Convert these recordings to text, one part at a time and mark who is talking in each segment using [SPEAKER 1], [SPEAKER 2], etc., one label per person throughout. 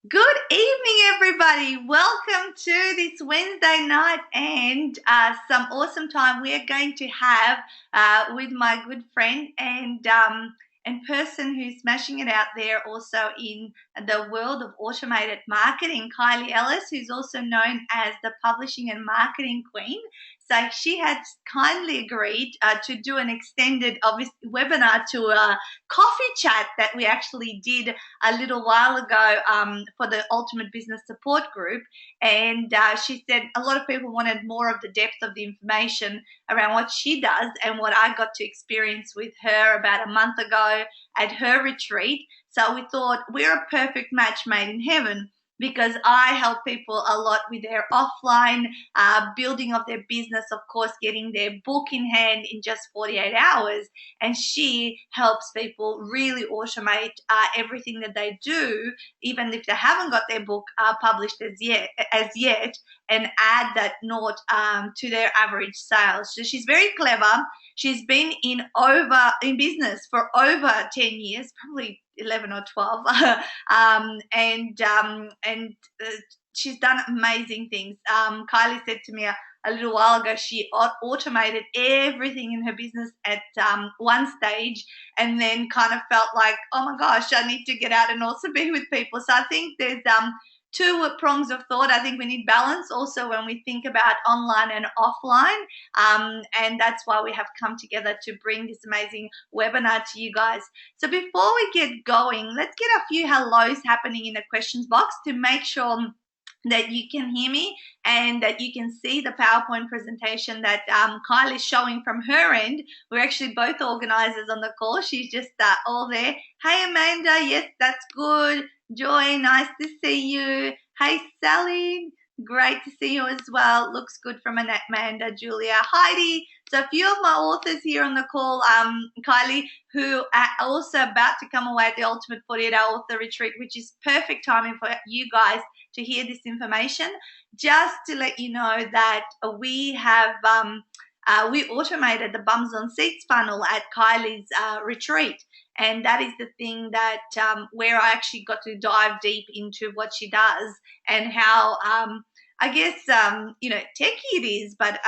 [SPEAKER 1] Good evening, everybody. Welcome to this Wednesday night and some awesome time we are going to have with my good friend and person who's smashing it out there also in the world of automated marketing, Kylie Ellis, who's also known as the Publishing and Marketing Queen. So she has kindly agreed to do an extended webinar to a coffee chat that we actually did a little while ago for the Ultimate Business Support Group. And she said a lot of people wanted more of the depth of the information around what she does and what I got to experience with her about a month ago at her retreat. So we thought we're a perfect match made in heaven, because I help people a lot with their offline building of their business, of course, getting their book in hand in just 48 hours. And she helps people really automate everything that they do, even if they haven't got their book published as yet, and add that Naught to their average sales. So she's very clever. She's been in business for over 10 years, probably 11 or 12, and she's done amazing things. Kylie said to me a little while ago she automated everything in her business at one stage, and then kind of felt like, oh my gosh, I need to get out and also be with people. So I think there's two prongs of thought. I think we need balance also when we think about online and offline, and that's why we have come together to bring this amazing webinar to you guys. So before we get going, let's get a few hellos happening in the questions box to make sure that you can hear me and that you can see the PowerPoint presentation that Kylie's showing from her end. We're actually both organizers on the call. She's just all there. Hey, Amanda. Yes, that's good. Joy, nice to see you. Hey, Sally. Great to see you as well. Looks good from Amanda, Julia, Heidi. So a few of my authors here on the call, Kylie, who are also about to come away at the Ultimate 48-Hour Author Retreat, which is perfect timing for you guys to hear this information. Just to let you know that we have we automated the bums on seats funnel at Kylie's retreat. And that is the thing that where I actually got to dive deep into what she does and how I guess techie it is, but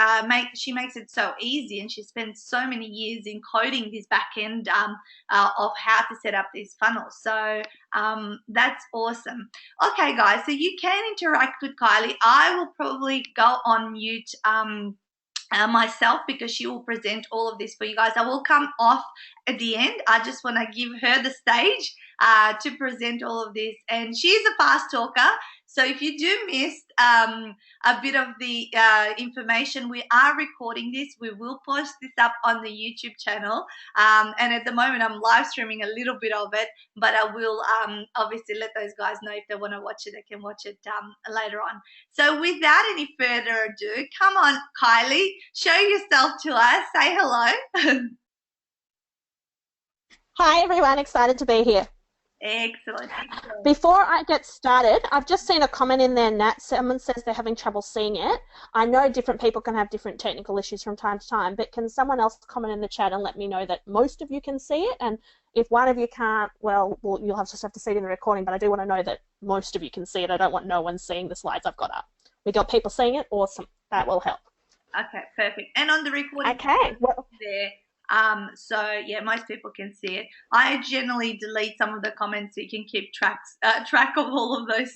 [SPEAKER 1] she makes it so easy, and she spends so many years in coding this back end of how to set up these funnels. So that's awesome. Okay, guys, so you can interact with Kylie. I will probably go on mute myself, because she will present all of this for you guys. I will come off at the end. I just want to give her the stage to present all of this, and she's a fast talker. So if you do miss a bit of the information, we are recording this. We will post this up on the YouTube channel, and at the moment I'm live streaming a little bit of it, but I will obviously let those guys know if they want to watch it, they can watch it later on. So without any further ado, come on, Kylie, show yourself to us. Say hello.
[SPEAKER 2] Hi everyone, excited to be here.
[SPEAKER 1] Excellent.
[SPEAKER 2] Before I get started, I've just seen a comment in there, Nat. Someone says they're having trouble seeing it. I know different people can have different technical issues from time to time, but can someone else comment in the chat and let me know that most of you can see it? And if one of you can't, well you'll just have to see it in the recording, but I do want to know that most of you can see it. I don't want no one seeing the slides I've got up. We got people seeing it? Awesome. That will help.
[SPEAKER 1] Okay, perfect. And on the recording there, so yeah, most people can see it. I generally delete some of the comments so you can keep track of all of those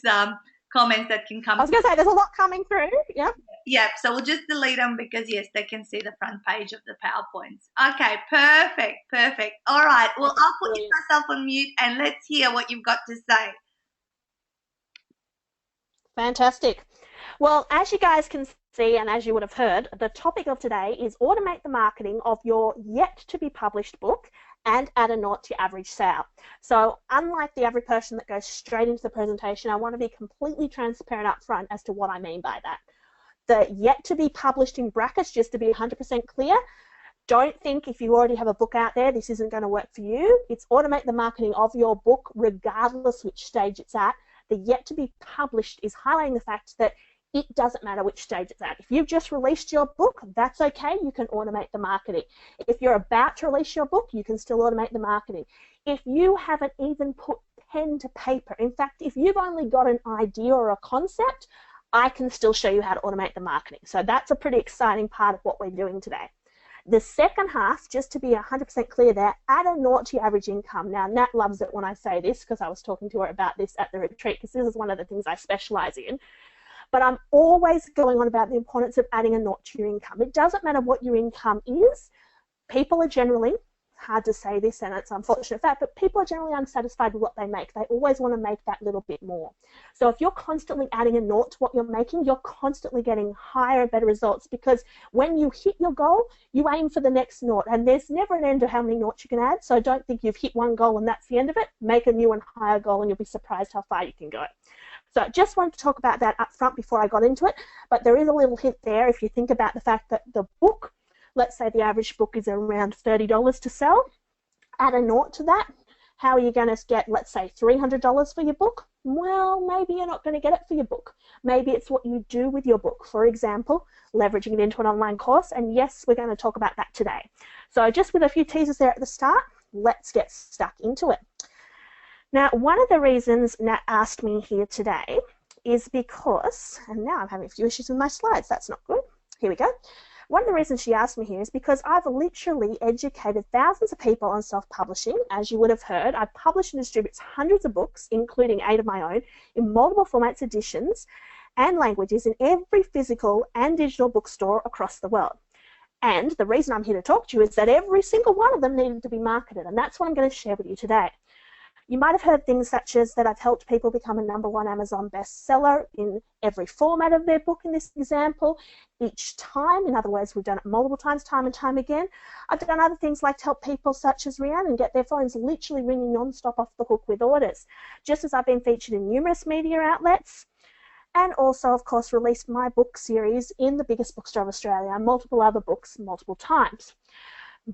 [SPEAKER 1] comments that can come.
[SPEAKER 2] I was going to say, there's a lot coming through. Yep.
[SPEAKER 1] Yeah, so we'll just delete them because, yes, they can see the front page of the PowerPoints. Okay, perfect. All right, well, I'll put myself on mute and let's hear what you've got to say.
[SPEAKER 2] Fantastic. Well, as you guys can see, and as you would have heard, the topic of today is automate the marketing of your yet-to-be-published book and add a Naught to your average sale. So unlike the average person that goes straight into the presentation, I want to be completely transparent up front as to what I mean by that. The yet-to-be-published in brackets, just to be 100% clear, don't think if you already have a book out there, this isn't going to work for you. It's automate the marketing of your book regardless which stage it's at. The yet-to-be-published is highlighting the fact that it doesn't matter which stage it's at. If you've just released your book, that's okay. You can automate the marketing. If you're about to release your book, you can still automate the marketing. If you haven't even put pen to paper. In fact, if you've only got an idea or a concept, I can still show you how to automate the marketing. So that's a pretty exciting part of what we're doing today. The second half, just to be 100% clear there, add a naught to your average income. Now, Nat loves it when I say this because I was talking to her about this at the retreat because this is one of the things I specialize in. But I'm always going on about the importance of adding a naught to your income. It doesn't matter what your income is. People are generally, hard to say this and it's an unfortunate fact, but people are generally unsatisfied with what they make. They always want to make that little bit more. So if you're constantly adding a naught to what you're making, you're constantly getting higher and better results, because when you hit your goal, you aim for the next naught, and there's never an end to how many naughts you can add. So don't think you've hit one goal and that's the end of it. Make a new and higher goal and you'll be surprised how far you can go. So I just wanted to talk about that up front before I got into it, but there is a little hint there if you think about the fact that the book, let's say the average book is around $30 to sell. Add a naught to that. How are you going to get, let's say, $300 for your book? Well, maybe you're not going to get it for your book. Maybe it's what you do with your book. For example, leveraging it into an online course. And yes, we're going to talk about that today. So just with a few teasers there at the start, let's get stuck into it. Now, one of the reasons Nat asked me here today is because, and now I'm having a few issues with my slides. That's not good. Here we go. One of the reasons she asked me here is because I've literally educated thousands of people on self-publishing. As you would have heard, I publish and distribute hundreds of books, including 8 of my own, in multiple formats, editions, and languages in every physical and digital bookstore across the world. And the reason I'm here to talk to you is that every single one of them needed to be marketed, and that's what I'm going to share with you today. You might have heard things such as that I've helped people become a #1 Amazon bestseller in every format of their book in this example, each time. In other words, we've done it multiple times, time and time again. I've done other things like to help people such as Rhiannon get their phones literally ringing non-stop off the hook with orders, just as I've been featured in numerous media outlets, and also, of course, released my book series in the biggest bookstore of Australia and multiple other books multiple times.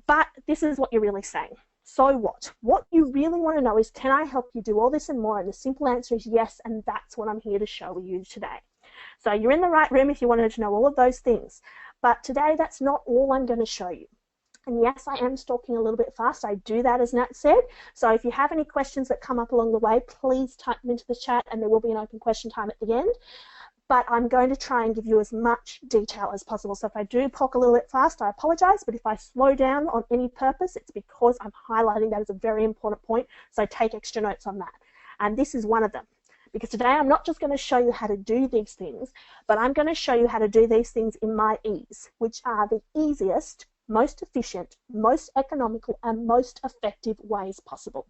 [SPEAKER 2] But this is what you're really saying. So what? What you really want to know is, can I help you do all this and more? And the simple answer is yes, and that's what I'm here to show you today. So you're in the right room if you wanted to know all of those things. But today, that's not all I'm going to show you. And yes, I am talking a little bit fast. I do that, as Nat said. So if you have any questions that come up along the way, please type them into the chat, and there will be an open question time at the end. But I'm going to try and give you as much detail as possible. So if I do talk a little bit fast, I apologize, but if I slow down on any purpose, it's because I'm highlighting that as a very important point, so take extra notes on that. And this is one of them, because today I'm not just going to show you how to do these things, but I'm going to show you how to do these things in my ease, which are the easiest, most efficient, most economical, and most effective ways possible.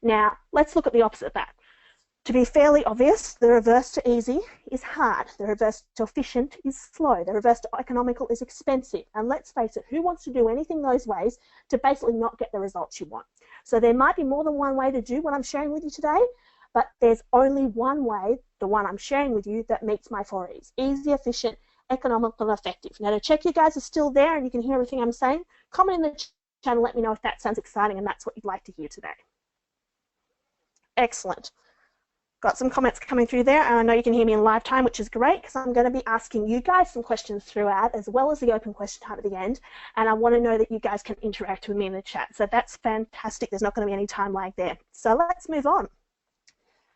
[SPEAKER 2] Now, let's look at the opposite of that. To be fairly obvious, the reverse to easy is hard. The reverse to efficient is slow. The reverse to economical is expensive. And let's face it, who wants to do anything those ways to basically not get the results you want? So there might be more than one way to do what I'm sharing with you today, but there's only one way, the one I'm sharing with you, that meets my 4 E's. Easy, efficient, economical, and effective. Now, to check you guys are still there and you can hear everything I'm saying, comment in the chat and let me know if that sounds exciting and that's what you'd like to hear today. Excellent. Got some comments coming through there, and I know you can hear me in live time, which is great because I'm going to be asking you guys some questions throughout, as well as the open question time at the end, and I want to know that you guys can interact with me in the chat. So that's fantastic. There's not going to be any time lag there. So let's move on.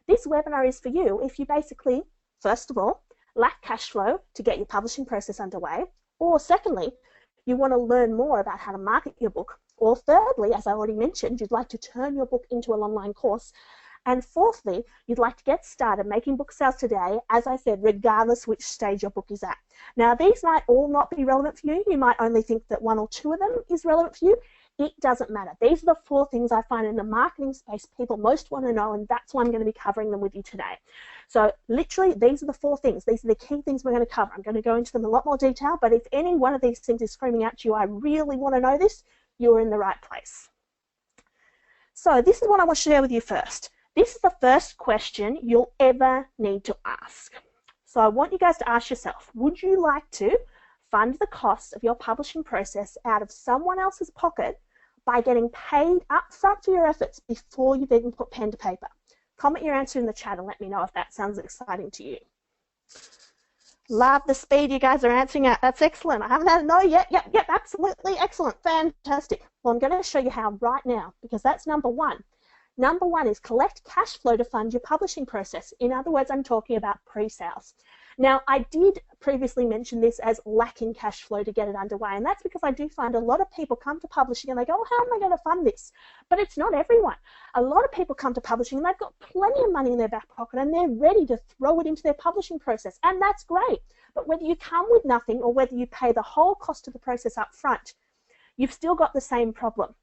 [SPEAKER 2] This webinar is for you if you basically, first of all, lack cash flow to get your publishing process underway, or secondly, you want to learn more about how to market your book, or thirdly, as I already mentioned, you'd like to turn your book into an online course. And fourthly, you'd like to get started making book sales today, as I said, regardless which stage your book is at. Now, these might all not be relevant for you. You might only think that 1 or 2 of them is relevant for you. It doesn't matter. These are the 4 things I find in the marketing space people most want to know, and that's why I'm going to be covering them with you today. So literally, these are the 4 things. These are the key things we're going to cover. I'm going to go into them in a lot more detail, but if any one of these things is screaming out to you, I really want to know this, you're in the right place. So this is what I want to share with you first. This is the first question you'll ever need to ask. So I want you guys to ask yourself, would you like to fund the cost of your publishing process out of someone else's pocket by getting paid upfront for your efforts before you've even put pen to paper? Comment your answer in the chat and let me know if that sounds exciting to you. Love the speed you guys are answering at. That's excellent. I haven't had a no yet. Yep, absolutely excellent. Fantastic. Well, I'm going to show you how right now, because that's number 1. Number one is collect cash flow to fund your publishing process. In other words, I'm talking about pre-sales. Now, I did previously mention this as lacking cash flow to get it underway, and that's because I do find a lot of people come to publishing and they go, oh, how am I going to fund this? But it's not everyone. A lot of people come to publishing and they've got plenty of money in their back pocket and they're ready to throw it into their publishing process, and that's great. But whether you come with nothing or whether you pay the whole cost of the process up front, you've still got the same problem.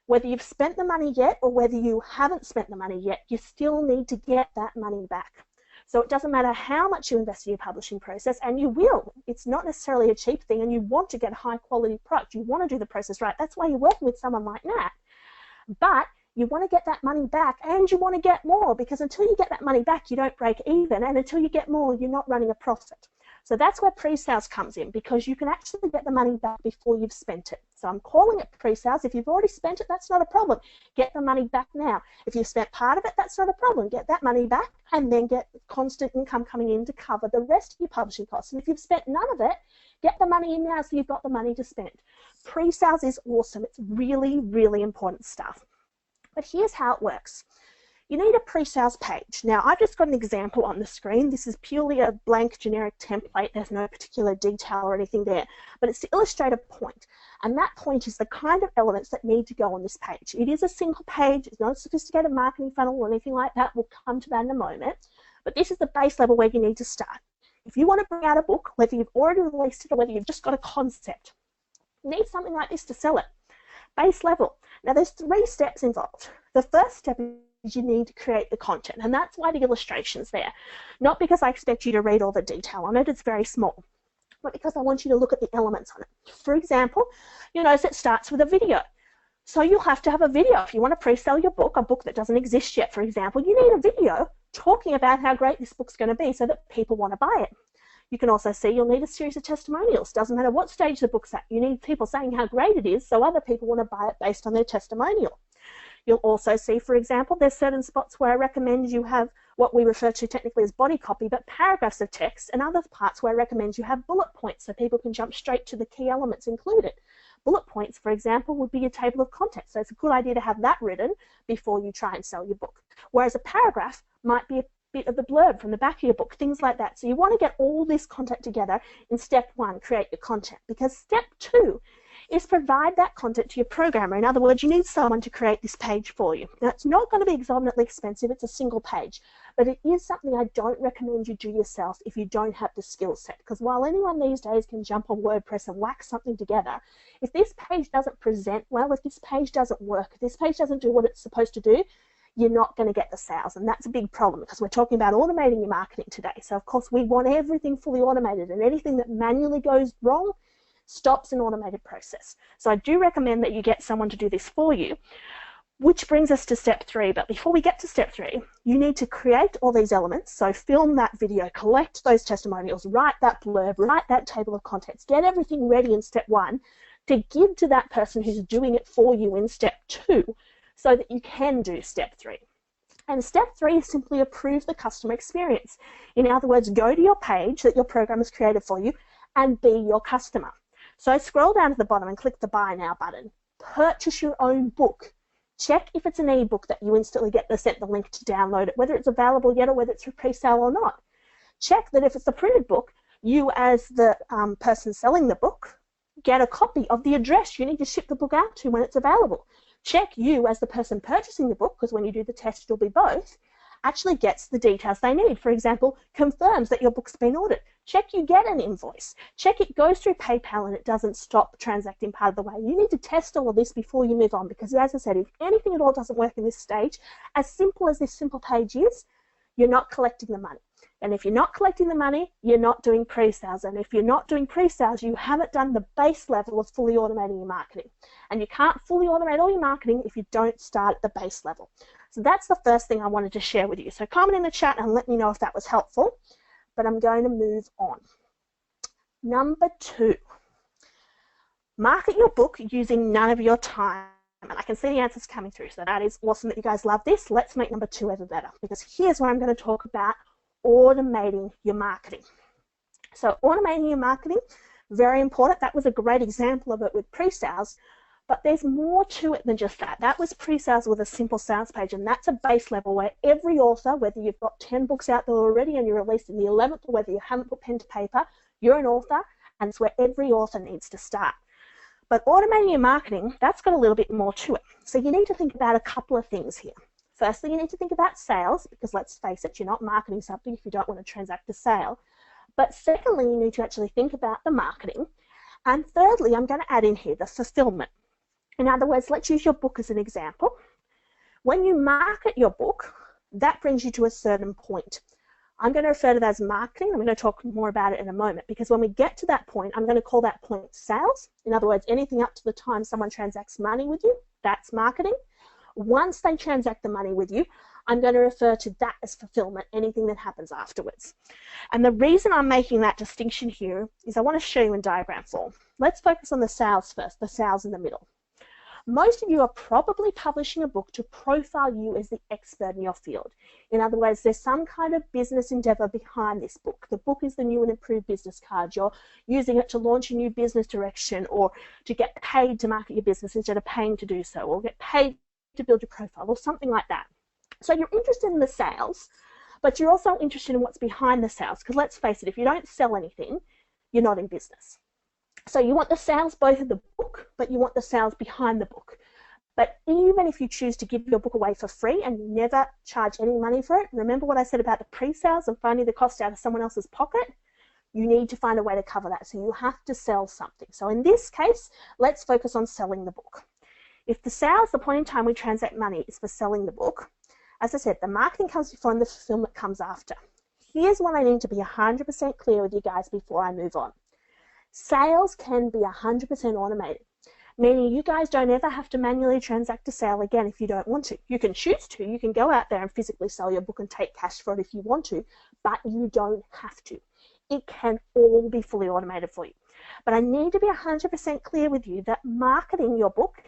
[SPEAKER 2] Whether you've spent the money yet or whether you haven't spent the money yet, you still need to get that money back. So it doesn't matter how much you invest in your publishing process, and you will. It's not necessarily a cheap thing, and you want to get a high quality product. You want to do the process right. That's why you're working with someone like Nat. But you want to get that money back, and you want to get more, because until you get that money back, you don't break even, and until you get more, you're not running a profit. So that's where pre-sales comes in, because you can actually get the money back before you've spent it. So I'm calling it pre-sales. If you've already spent it, that's not a problem. Get the money back now. If you've spent part of it, that's not a problem. Get that money back and then get constant income coming in to cover the rest of your publishing costs. And if you've spent none of it, get the money in now so you've got the money to spend. Pre-sales is awesome. It's really, really important stuff. But here's how it works. You need a pre-sales page. Now, I've just got an example on the screen. This is purely a blank generic template. There's no particular detail or anything there, but it's to illustrate a point. And that point is the kind of elements that need to go on this page. It is a single page. It's not a sophisticated marketing funnel or anything like that. We'll come to that in a moment. But this is the base level where you need to start. If you want to bring out a book, whether you've already released it or whether you've just got a concept, you need something like this to sell it. Base level. Now, there's 3 steps involved. The first step is you need to create the content, and that's why the illustration's there. Not because I expect you to read all the detail on it, it's very small, but because I want you to look at the elements on it. For example, you notice it starts with a video. So you'll have to have a video. If you want to pre-sell your book, a book that doesn't exist yet, for example, you need a video talking about how great this book's going to be so that people want to buy it. You can also see you'll need a series of testimonials. Doesn't matter what stage the book's at. You need people saying how great it is so other people want to buy it based on their testimonial. You'll also see, for example, there's certain spots where I recommend you have what we refer to technically as body copy, but paragraphs of text, and other parts where I recommend you have bullet points so people can jump straight to the key elements included. Bullet points, for example, would be your table of contents, so it's a good idea to have that written before you try and sell your book. Whereas a paragraph might be a bit of the blurb from the back of your book, things like that. So you want to get all this content together in step 1, create your content, because step 2 is provide that content to your programmer. In other words, you need someone to create this page for you. Now, it's not going to be exorbitantly expensive. It's a single page, but it is something I don't recommend you do yourself if you don't have the skill set, because while anyone these days can jump on WordPress and whack something together, if this page doesn't present well, if this page doesn't work, if this page doesn't do what it's supposed to do, you're not going to get the sales, and that's a big problem because we're talking about automating your marketing today. So, of course, we want everything fully automated, and anything that manually goes wrong stops an automated process. So I do recommend that you get someone to do this for you, which brings us to step 3. But before we get to step 3, you need to create all these elements. So film that video, collect those testimonials, write that blurb, write that table of contents, get everything ready in step 1 to give to that person who's doing it for you in step 2 so that you can do step 3. And step 3 is simply approve the customer experience. In other words, go to your page that your program has created for you and be your customer. So scroll down to the bottom and click the Buy Now button. Purchase your own book. Check if it's an ebook that you instantly get sent the link to download it, whether it's available yet or whether it's for pre-sale or not. Check that if it's a printed book, you as the person selling the book get a copy of the address you need to ship the book out to when it's available. Check you as the person purchasing the book, because when you do the test it'll be both, actually gets the details they need. For example, confirms that your book's been ordered. Check you get an invoice. Check it goes through PayPal and it doesn't stop transacting part of the way. You need to test all of this before you move on, because as I said, if anything at all doesn't work in this stage, as simple as this simple page is, you're not collecting the money. And if you're not collecting the money, you're not doing pre-sales. And if you're not doing pre-sales, you haven't done the base level of fully automating your marketing. And you can't fully automate all your marketing if you don't start at the base level. So that's the first thing I wanted to share with you. So comment in the chat and let me know if that was helpful. But I'm going to move on. Number 2, market your book using none of your time. And I can see the answers coming through. So that is awesome that you guys love this. Let's make number 2 ever better, because here's where I'm going to talk about automating your marketing. So automating your marketing, very important. That was a great example of it with pre-sales. But there's more to it than just that. That was pre-sales with a simple sales page, and that's a base level where every author, whether you've got 10 books out there already and you're released in the 11th, or whether you haven't put pen to paper, you're an author, and it's where every author needs to start. But automating your marketing, that's got a little bit more to it. So you need to think about a couple of things here. Firstly, you need to think about sales, because let's face it, you're not marketing something if you don't want to transact a sale. But secondly, you need to actually think about the marketing. And thirdly, I'm going to add in here the fulfillment. In other words, let's use your book as an example. When you market your book, that brings you to a certain point. I'm going to refer to that as marketing. I'm going to talk more about it in a moment, because when we get to that point, I'm going to call that point sales. In other words, anything up to the time someone transacts money with you, that's marketing. Once they transact the money with you, I'm going to refer to that as fulfillment, anything that happens afterwards. And the reason I'm making that distinction here is I want to show you in diagram form. Let's focus on the sales first, the sales in the middle. Most of you are probably publishing a book to profile you as the expert in your field. In other words, there's some kind of business endeavor behind this book. The book is the new and improved business card. You're using it to launch a new business direction, or to get paid to market your business instead of paying to do so, or get paid to build your profile, or something like that. So you're interested in the sales, but you're also interested in what's behind the sales, because let's face it, if you don't sell anything, you're not in business. So you want the sales both of the book, but you want the sales behind the book. But even if you choose to give your book away for free and you never charge any money for it, remember what I said about the pre-sales and finding the cost out of someone else's pocket? You need to find a way to cover that. So you have to sell something. So in this case, let's focus on selling the book. If the sales, the point in time we transact money, is for selling the book, as I said, the marketing comes before and the fulfillment comes after. Here's what I need to be 100% clear with you guys before I move on. Sales can be 100% automated, meaning you guys don't ever have to manually transact a sale again if you don't want to. You can choose to. You can go out there and physically sell your book and take cash for it if you want to, but you don't have to. It can all be fully automated for you. But I need to be 100% clear with you that marketing your book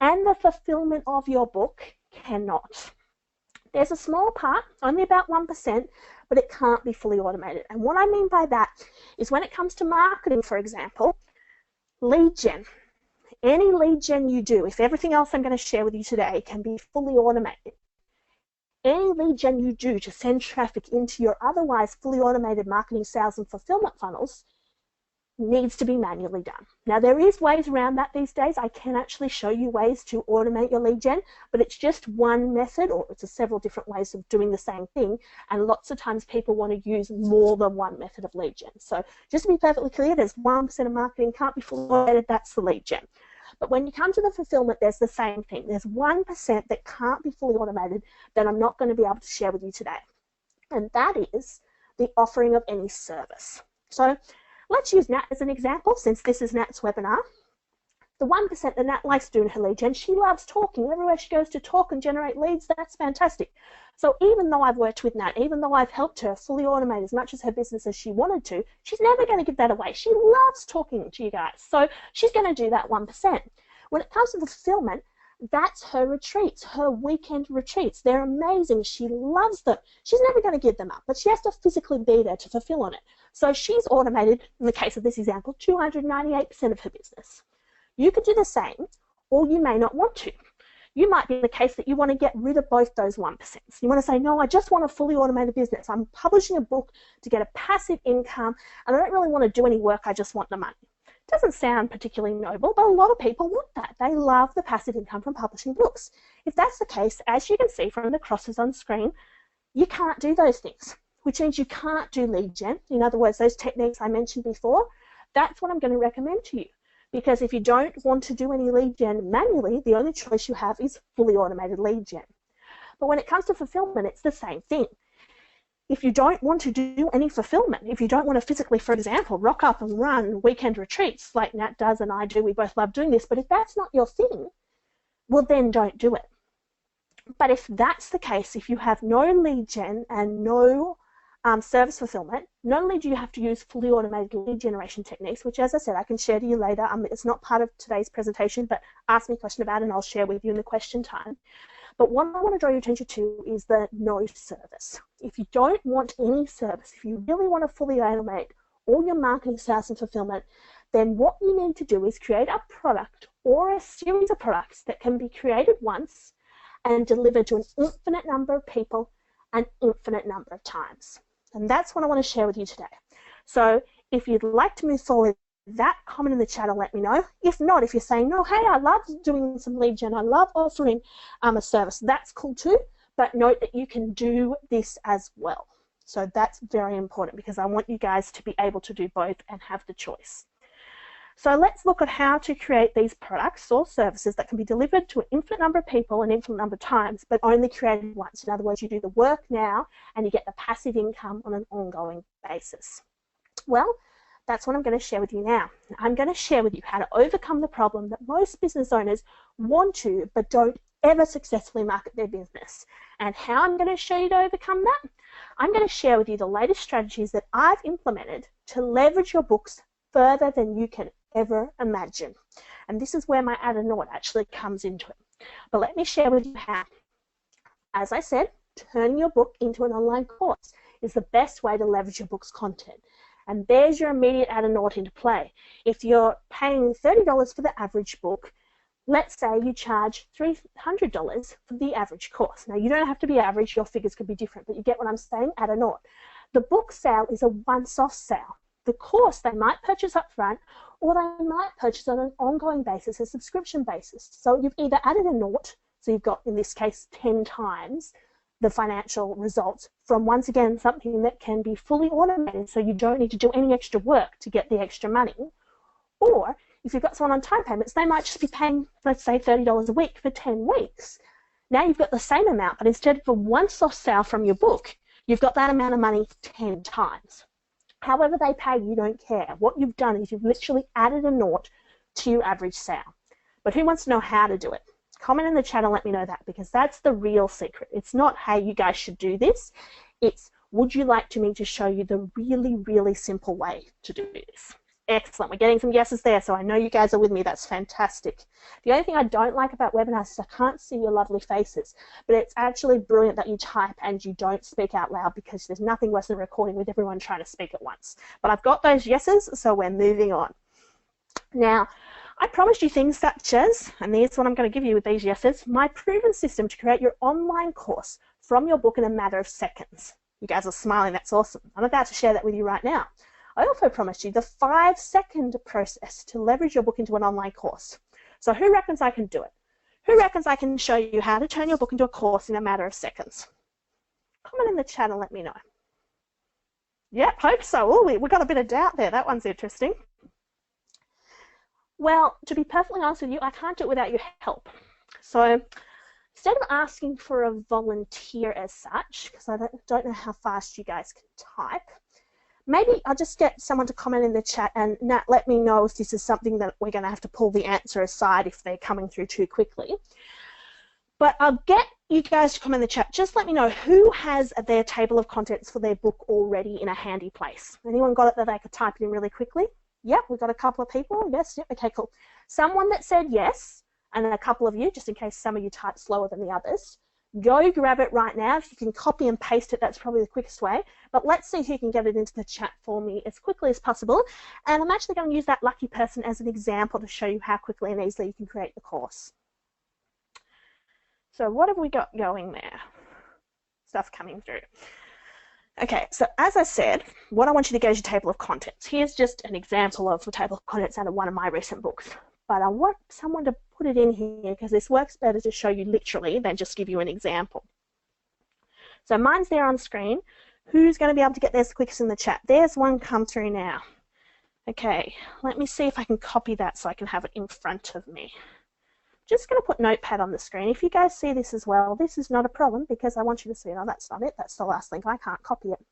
[SPEAKER 2] and the fulfillment of your book cannot. There's a small part, only about 1%, but it can't be fully automated. And what I mean by that is when it comes to marketing, for example, lead gen. Any lead gen you do, if everything else I'm going to share with you today can be fully automated, any lead gen you do to send traffic into your otherwise fully automated marketing, sales, and fulfillment funnels needs to be manually done. Now, there is ways around that these days. I can actually show you ways to automate your lead gen, but it's just one method, or it's several different ways of doing the same thing, and lots of times people want to use more than one method of lead gen. So just to be perfectly clear, there's 1% of marketing can't be fully automated, that's the lead gen. But when you come to the fulfillment, there's the same thing. There's 1% that can't be fully automated that I'm not going to be able to share with you today, and that is the offering of any service. So let's use Nat as an example, since this is Nat's webinar. The 1% that Nat likes doing her lead gen, she loves talking. Everywhere she goes to talk and generate leads, that's fantastic. So even though I've worked with Nat, even though I've helped her fully automate as much of her business as she wanted to, she's never going to give that away. She loves talking to you guys. So she's going to do that 1%. When it comes to the fulfillment, that's her retreats, her weekend retreats. They're amazing. She loves them. She's never going to give them up, but she has to physically be there to fulfill on it. So she's automated, in the case of this example, 298% of her business. You could do the same, or you may not want to. You might be in the case that you want to get rid of both those 1%. You want to say, no, I just want a fully automated business. I'm publishing a book to get a passive income, and I don't really want to do any work. I just want the money. Doesn't sound particularly noble, but a lot of people want that. They love the passive income from publishing books. If that's the case, as you can see from the crosses on screen, you can't do those things, which means you can't do lead gen. In other words, those techniques I mentioned before, that's what I'm going to recommend to you. Because if you don't want to do any lead gen manually, the only choice you have is fully automated lead gen. But when it comes to fulfillment, it's the same thing. If you don't want to do any fulfillment, if you don't want to physically, for example, rock up and run weekend retreats like Nat does and I do, we both love doing this, but if that's not your thing, well, then don't do it. But if that's the case, if you have no lead gen and no service fulfillment, not only do you have to use fully automated lead generation techniques, which, as I said, I can share to you later. It's not part of today's presentation, but ask me a question about it and I'll share with you in the question time. But what I want to draw your attention to is the no service. If you don't want any service, if you really want to fully automate all your marketing, sales, and fulfillment, then what you need to do is create a product or a series of products that can be created once and delivered to an infinite number of people an infinite number of times. And that's what I want to share with you today. So if you'd like to move forward, that comment in the chat will let me know. If not, if you're saying, no, hey, I love doing some lead gen, I love offering a service, that's cool too. But note that you can do this as well. So that's very important because I want you guys to be able to do both and have the choice. So let's look at how to create these products or services that can be delivered to an infinite number of people an infinite number of times, but only created once. In other words, you do the work now and you get the passive income on an ongoing basis. Well, that's what I'm going to share with you now. I'm going to share with you how to overcome the problem that most business owners want to, but don't ever successfully market their business. And how I'm going to show you to overcome that? I'm going to share with you the latest strategies that I've implemented to leverage your books further than you can ever imagine. And this is where my add a Naught actually comes into it. But let me share with you how. As I said, turning your book into an online course is the best way to leverage your book's content. And there's your immediate add a Naught into play. If you're paying $30 for the average book, let's say you charge $300 for the average course. Now, you don't have to be average, your figures could be different, but you get what I'm saying, add a Naught. The book sale is a once-off sale. The course they might purchase up front, or they might purchase on an ongoing basis, a subscription basis. So you've either added a Naught, so you've got, in this case, 10 times the financial results from, once again, something that can be fully automated, so you don't need to do any extra work to get the extra money. Or if you've got someone on time payments, they might just be paying, let's say, $30 a week for 10 weeks. Now you've got the same amount, but instead of a once-off sale from your book, you've got that amount of money 10 times. However they pay, you don't care. What you've done is you've literally added a Naught to your average sale. But who wants to know how to do it? Comment in the chat and let me know that, because that's the real secret. It's not, hey, you guys should do this. It's, would you like me to show you the really, really simple way to do this? Excellent. We're getting some yeses there, so I know you guys are with me. That's fantastic. The only thing I don't like about webinars is I can't see your lovely faces, but it's actually brilliant that you type and you don't speak out loud, because there's nothing worse than recording with everyone trying to speak at once. But I've got those yeses, so we're moving on. Now, I promised you things such as, and here's what I'm going to give you with these yeses, my proven system to create your online course from your book in a matter of seconds. You guys are smiling. That's awesome. I'm about to share that with you right now. I also promised you the 5-second process to leverage your book into an online course. So who reckons I can do it? Who reckons I can show you how to turn your book into a course in a matter of seconds? Comment in the chat and let me know. Yep, hope so. Oh, we got a bit of doubt there. That one's interesting. Well, to be perfectly honest with you, I can't do it without your help. So instead of asking for a volunteer as such, because I don't know how fast you guys can type, maybe I'll just get someone to comment in the chat and Nat, let me know if this is something that we're going to have to pull the answer aside if they're coming through too quickly. But I'll get you guys to comment in the chat. Just let me know who has their table of contents for their book already in a handy place. Anyone got it that they could type it in really quickly? Yep, we've got a couple of people. Yes, yep, okay, cool. Someone that said yes, and then a couple of you, just in case some of you type slower than the others. Go grab it right now. If you can copy and paste it, that's probably the quickest way. But let's see who can get it into the chat for me as quickly as possible. And I'm actually going to use that lucky person as an example to show you how quickly and easily you can create the course. So what have we got going there? Stuff coming through. Okay, so as I said, what I want you to get is your table of contents. Here's just an example of the table of contents out of one of my recent books. But I want someone to put it in here because this works better to show you literally than just give you an example. So mine's there on screen. Who's going to be able to get theirs quickest in the chat? There's one come through now. Okay, let me see if I can copy that so I can have it in front of me. Just going to put Notepad on the screen. If you guys see this as well, this is not a problem because I want you to see it. Oh, that's not it. That's the last link. I can't copy it.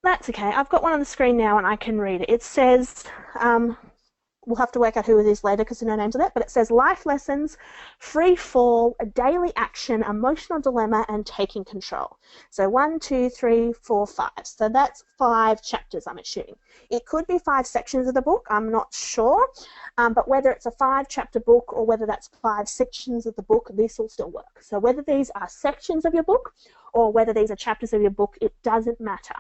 [SPEAKER 2] That's okay. I've got one on the screen now and I can read it. It says, we'll have to work out who it is later because there are no names on it, but it says life lessons, free fall, daily action, emotional dilemma, and taking control. So 1, 2, 3, 4, 5. So that's 5 chapters, I'm assuming. It could be 5 sections of the book, I'm not sure, but whether it's a 5-chapter book or whether that's 5 sections of the book, this will still work. So whether these are sections of your book or whether these are chapters of your book, it doesn't matter.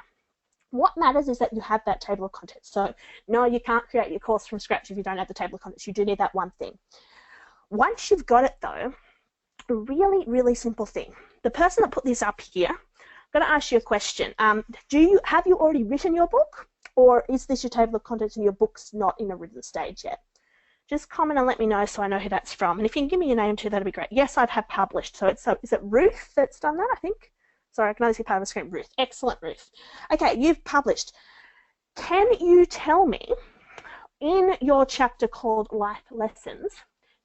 [SPEAKER 2] What matters is that you have that table of contents. So no, you can't create your course from scratch if you don't have the table of contents. You do need that one thing. Once you've got it though, a really, really simple thing. The person that put this up here, I'm going to ask you a question. Have you already written your book, or is this your table of contents and your book's not in a written stage yet? Just comment and let me know so I know who that's from. And if you can give me your name too, that'd be great. Yes, I'd have published. So is it Ruth that's done that, I think? Sorry, I can only see part of the screen. Ruth. Excellent, Ruth. Okay, you've published. Can you tell me, in your chapter called Life Lessons,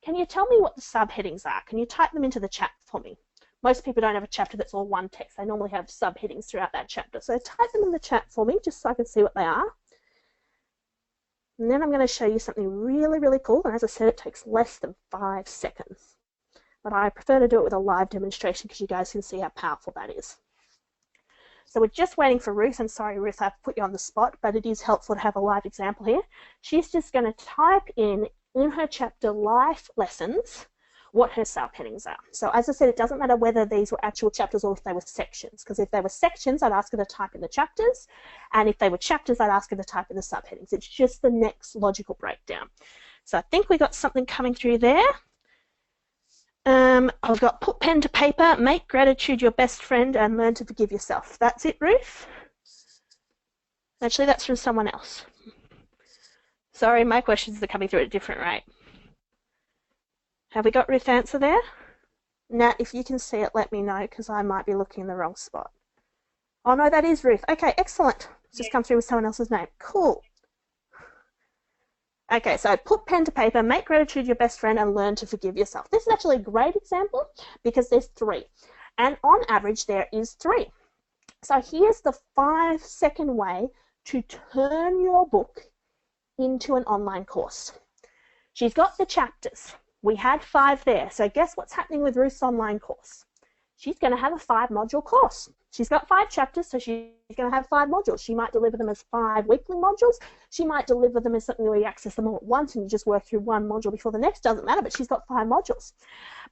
[SPEAKER 2] can you tell me what the subheadings are? Can you type them into the chat for me? Most people don't have a chapter that's all one text. They normally have subheadings throughout that chapter. So type them in the chat for me just so I can see what they are. And then I'm going to show you something really, really cool. And as I said, it takes less than 5 seconds. But I prefer to do it with a live demonstration because you guys can see how powerful that is. So we're just waiting for Ruth. I'm sorry, Ruth, I've put you on the spot, but it is helpful to have a live example here. She's just going to type in her chapter Life Lessons what her subheadings are. So as I said, it doesn't matter whether these were actual chapters or if they were sections, because if they were sections, I'd ask her to type in the chapters, and if they were chapters, I'd ask her to type in the subheadings. It's just the next logical breakdown. So I think we got something coming through there. I've got put pen to paper, make gratitude your best friend, and learn to forgive yourself. That's it, Ruth? Actually, that's from someone else. Sorry, my questions are coming through at a different rate. Have we got Ruth's answer there? Nat, if you can see it, let me know, because I might be looking in the wrong spot. Oh, no, that is Ruth. Okay, excellent. It's just come through with someone else's name. Cool. Okay, so put pen to paper, make gratitude your best friend, and learn to forgive yourself. This is actually a great example because there's 3. And on average, there is 3. So here's the 5-second way to turn your book into an online course. She's got the chapters. We had 5 there. So guess what's happening with Ruth's online course? She's going to have a 5-module course. She's got 5 chapters, so she's going to have 5 modules. She might deliver them as 5 weekly modules. She might deliver them as something where you access them all at once and you just work through one module before the next. Doesn't matter, but she's got 5 modules.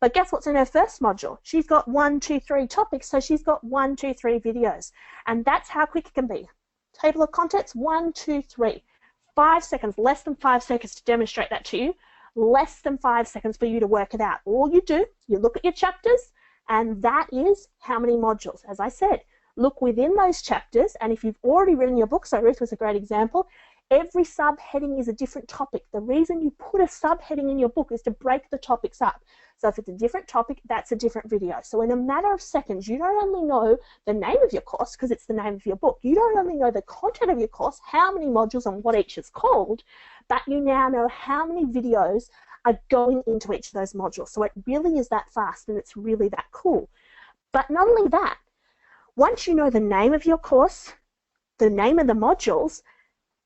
[SPEAKER 2] But guess what's in her first module? She's got 1, 2, 3 topics, so she's got 1, 2, 3 videos. And that's how quick it can be. Table of contents, 1, 2, 3. 5 seconds, less than 5 seconds to demonstrate that to you. Less than 5 seconds for you to work it out. All you do, you look at your chapters, and that is how many modules. As I said, look within those chapters, and if you've already written your book, so Ruth was a great example, every subheading is a different topic. The reason you put a subheading in your book is to break the topics up. So if it's a different topic, that's a different video. So in a matter of seconds, you don't only know the name of your course, because it's the name of your book, you don't only know the content of your course, how many modules and what each is called, but you now know how many videos are going into each of those modules. So it really is that fast, and it's really that cool. But not only that, once you know the name of your course, the name of the modules,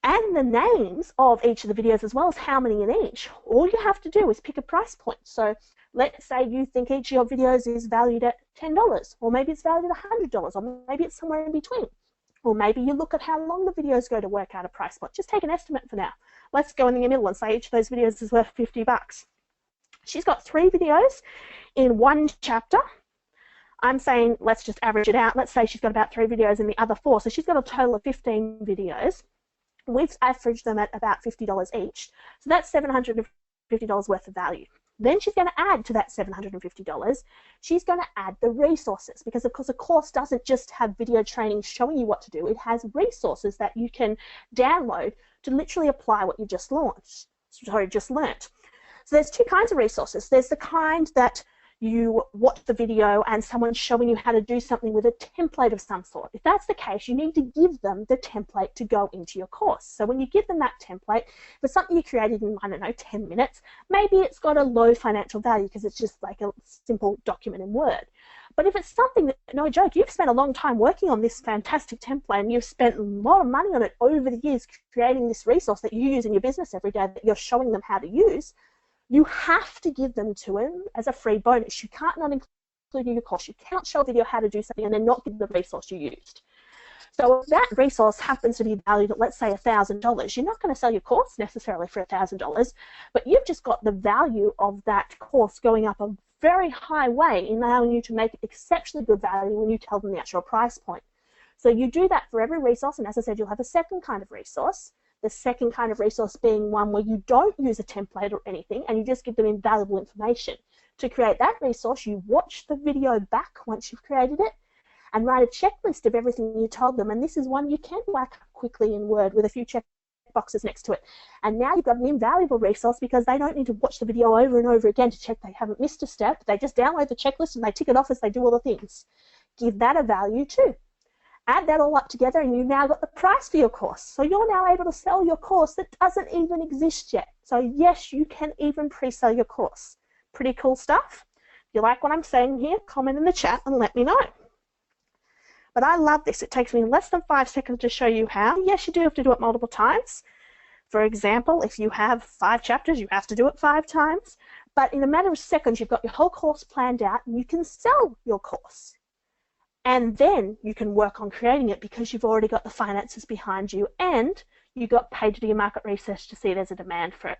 [SPEAKER 2] and the names of each of the videos as well as how many in each, all you have to do is pick a price point. So let's say you think each of your videos is valued at $10, or maybe it's valued at $100, or maybe it's somewhere in between. Or maybe you look at how long the videos go to work out a price point. Just take an estimate for now. Let's go in the middle and say each of those videos is worth $50. She's got 3 videos in 1 chapter. I'm saying let's just average it out. Let's say she's got about 3 videos in the other 4. So she's got a total of 15 videos. We've averaged them at about $50 each. So that's $750 worth of value. Then she's going to add to that $750, she's going to add the resources, because of course a course doesn't just have video training showing you what to do. It has resources that you can download to literally apply what you just learnt. So there's 2 kinds of resources. There's the kind that you watch the video and someone's showing you how to do something with a template of some sort. If that's the case, you need to give them the template to go into your course. So when you give them that template, if it's something you created in, I don't know, 10 minutes, maybe it's got a low financial value because it's just like a simple document in Word. But if it's something that, no joke, you've spent a long time working on this fantastic template and you've spent a lot of money on it over the years creating this resource that you use in your business every day that you're showing them how to use, you have to give them to them as a free bonus. You can't not include in your course. You cannot show a video how to do something and then not give the resource you used. So if that resource happens to be valued at, let's say, $1,000, you're not going to sell your course necessarily for $1,000, but you've just got the value of that course going up a very high way in allowing you to make it exceptionally good value when you tell them the actual price point. So you do that for every resource, and as I said, you'll have a second kind of resource. The second kind of resource being one where you don't use a template or anything, and you just give them invaluable information. To create that resource, you watch the video back once you've created it, and write a checklist of everything you told them. And this is one you can whack up quickly in Word with a few check boxes next to it. And now you've got an invaluable resource because they don't need to watch the video over and over again to check they haven't missed a step. They just download the checklist and they tick it off as they do all the things. Give that a value too. Add that all up together and you've now got the price for your course. So you're now able to sell your course that doesn't even exist yet. So yes, you can even pre-sell your course. Pretty cool stuff. If you like what I'm saying here, comment in the chat and let me know. But I love this. It takes me less than 5 seconds to show you how. Yes, you do have to do it multiple times. For example, if you have 5 chapters, you have to do it 5 times. But in a matter of seconds, you've got your whole course planned out and you can sell your course. And then you can work on creating it because you've already got the finances behind you and you got paid to do your market research to see there's a demand for it.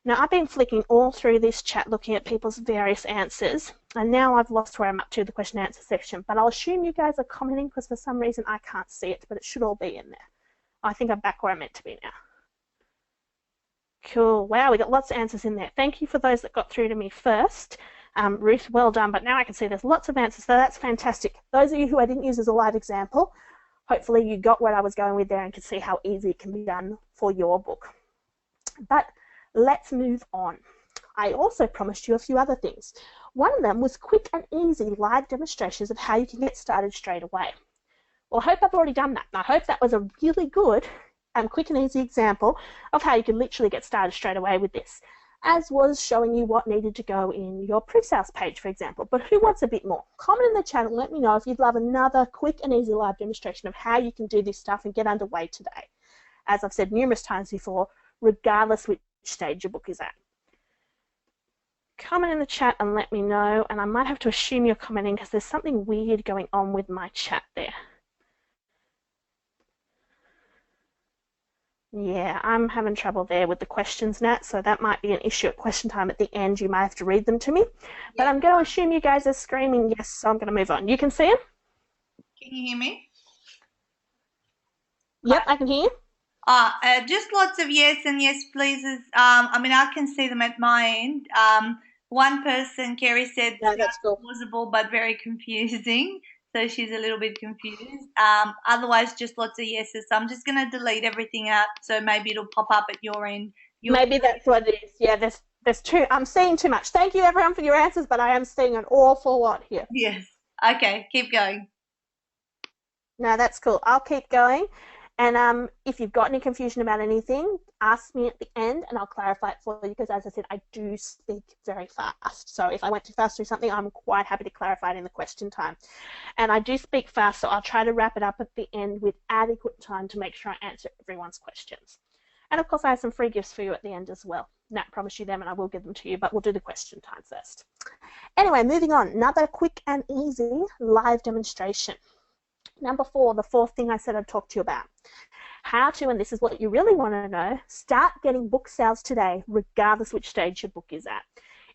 [SPEAKER 2] Now, I've been flicking all through this chat looking at people's various answers, and now I've lost where I'm up to, the question and answer section, but I'll assume you guys are commenting because for some reason I can't see it, but it should all be in there. I think I'm back where I'm meant to be now. Cool. Wow, we got lots of answers in there. Thank you for those that got through to me first. Ruth, well done, but now I can see there's lots of answers, so that's fantastic. Those of you who I didn't use as a live example, hopefully you got where I was going with there and could see how easy it can be done for your book. But let's move on. I also promised you a few other things. One of them was quick and easy live demonstrations of how you can get started straight away. Well, I hope I've already done that, and I hope that was a really good and quick and easy example of how you can literally get started straight away with this, as was showing you what needed to go in your pre-sales page, for example. But who wants a bit more? Comment in the chat and let me know if you'd love another quick and easy live demonstration of how you can do this stuff and get underway today. As I've said numerous times before, regardless which stage your book is at. Comment in the chat and let me know, and I might have to assume you're commenting because there's something weird going on with my chat there. Yeah, I'm having trouble there with the questions, Nat, so that might be an issue at question time at the end. You might have to read them to me. But I'm going to assume you guys are screaming yes, so I'm going to move on. You can see them?
[SPEAKER 1] Can you hear me?
[SPEAKER 2] Yep, I can hear you.
[SPEAKER 1] Just lots of yes and yes pleases. I mean, I can see them at my end. One person, Kerry, said
[SPEAKER 2] that's cool.
[SPEAKER 1] plausible but very confusing. So she's a little bit confused. Otherwise, just lots of yeses. So I'm just going to delete everything out. So maybe it'll pop up at your end.
[SPEAKER 2] Maybe that's what it is. Yeah, there's too. I'm seeing too much. Thank you, everyone, for your answers, but I am seeing an awful lot here.
[SPEAKER 1] Yes. Okay, keep going.
[SPEAKER 2] No, that's cool. I'll keep going. And if you've got any confusion about anything, ask me at the end and I'll clarify it for you because, as I said, I do speak very fast. So if I went too fast through something, I'm quite happy to clarify it in the question time. And I do speak fast, so I'll try to wrap it up at the end with adequate time to make sure I answer everyone's questions. And, of course, I have some free gifts for you at the end as well. Nat promised you them and I will give them to you, but we'll do the question time first. Anyway, moving on. Another quick and easy live demonstration. Number 4, the 4th thing I said I'd talk to you about. How to, and this is what you really want to know, start getting book sales today, regardless which stage your book is at.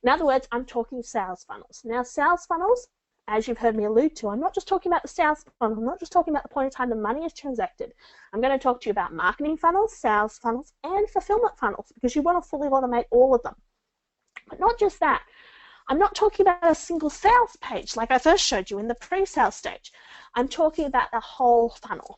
[SPEAKER 2] In other words, I'm talking sales funnels. Now, sales funnels, as you've heard me allude to, I'm not just talking about the sales funnel. I'm not just talking about the point in time the money is transacted. I'm going to talk to you about marketing funnels, sales funnels, and fulfillment funnels because you want to fully automate all of them. But not just that. I'm not talking about a single sales page like I first showed you in the pre-sale stage. I'm talking about the whole funnel.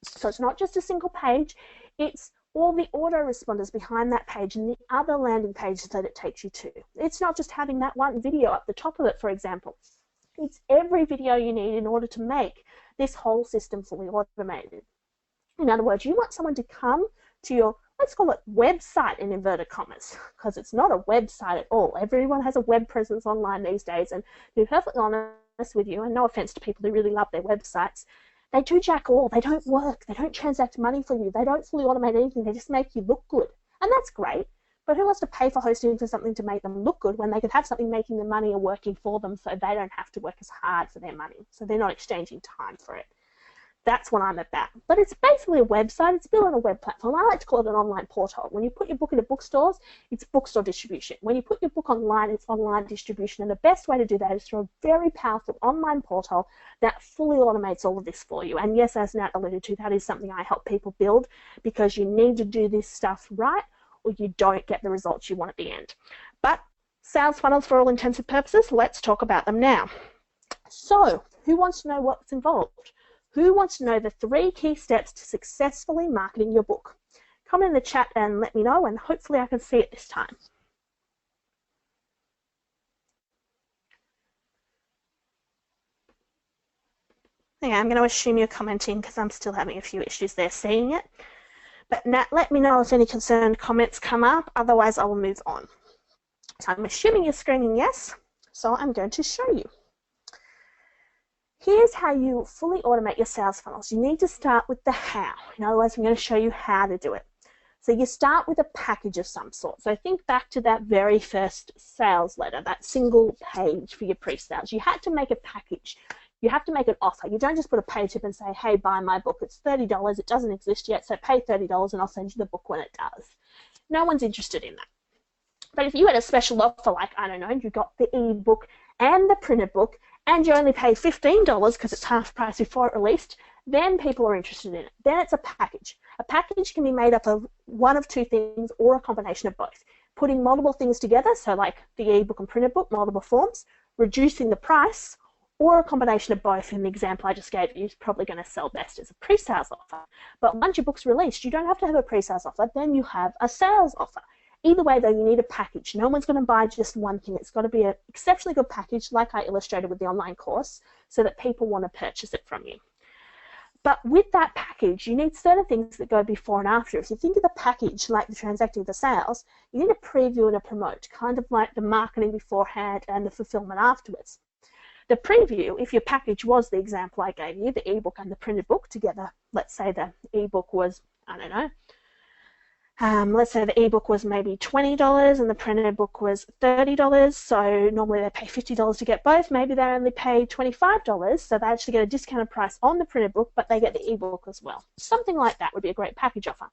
[SPEAKER 2] So it's not just a single page, it's all the autoresponders behind that page and the other landing pages that it takes you to. It's not just having that one video up the top of it, for example. It's every video you need in order to make this whole system fully automated. In other words, you want someone to come to your, let's call it website in inverted commas, because it's not a website at all. Everyone has a web presence online these days, and to be perfectly honest with you, and no offense to people who really love their websites, they do jack all. They don't work. They don't transact money for you. They don't fully automate anything. They just make you look good. And that's great. But who wants to pay for hosting for something to make them look good when they could have something making them money and working for them so they don't have to work as hard for their money? So they're not exchanging time for it. That's what I'm about. But it's basically a website. It's built on a web platform. I like to call it an online portal. When you put your book into bookstores, it's bookstore distribution. When you put your book online, it's online distribution. And the best way to do that is through a very powerful online portal that fully automates all of this for you. And yes, as Nat alluded to, that is something I help people build, because you need to do this stuff right or you don't get the results you want at the end. But sales funnels, for all intents and purposes, let's talk about them now. So, who wants to know what's involved? Who wants to know the 3 key steps to successfully marketing your book? Comment in the chat and let me know, and hopefully I can see it this time. Okay, I'm going to assume you're commenting because I'm still having a few issues there seeing it. But Nat, let me know if any concerned comments come up, otherwise I will move on. So I'm assuming you're screaming yes, so I'm going to show you. Here's how you fully automate your sales funnels. You need to start with the how. In other words, I'm going to show you how to do it. So you start with a package of some sort. So think back to that very first sales letter, that single page for your pre-sales. You had to make a package. You have to make an offer. You don't just put a pay tip and say, hey, buy my book. It's $30. It doesn't exist yet, so pay $30 and I'll send you the book when it does. No one's interested in that. But if you had a special offer, like, I don't know, you got the ebook and the printed book, and you only pay $15 because it's half price before it released, then people are interested in it. Then it's a package. A package can be made up of one of 2 things or a combination of both. Putting multiple things together, so like the ebook and printed book, multiple forms, reducing the price, or a combination of both. In the example I just gave you, is probably going to sell best as a pre-sales offer. But once your book's released, you don't have to have a pre-sales offer, then you have a sales offer. Either way, though, you need a package. No one's going to buy just one thing. It's got to be an exceptionally good package, like I illustrated with the online course, so that people want to purchase it from you. But with that package, you need certain things that go before and after. If you think of the package like the transacting the sales, you need a preview and a promote, kind of like the marketing beforehand and the fulfillment afterwards. The preview, if your package was the example I gave you, the ebook and the printed book together, let's say the ebook was, I don't know, let's say the ebook was maybe $20 and the printed book was $30. So normally they pay $50 to get both. Maybe they only pay $25, so they actually get a discounted price on the printed book, but they get the ebook as well. Something like that would be a great package offer.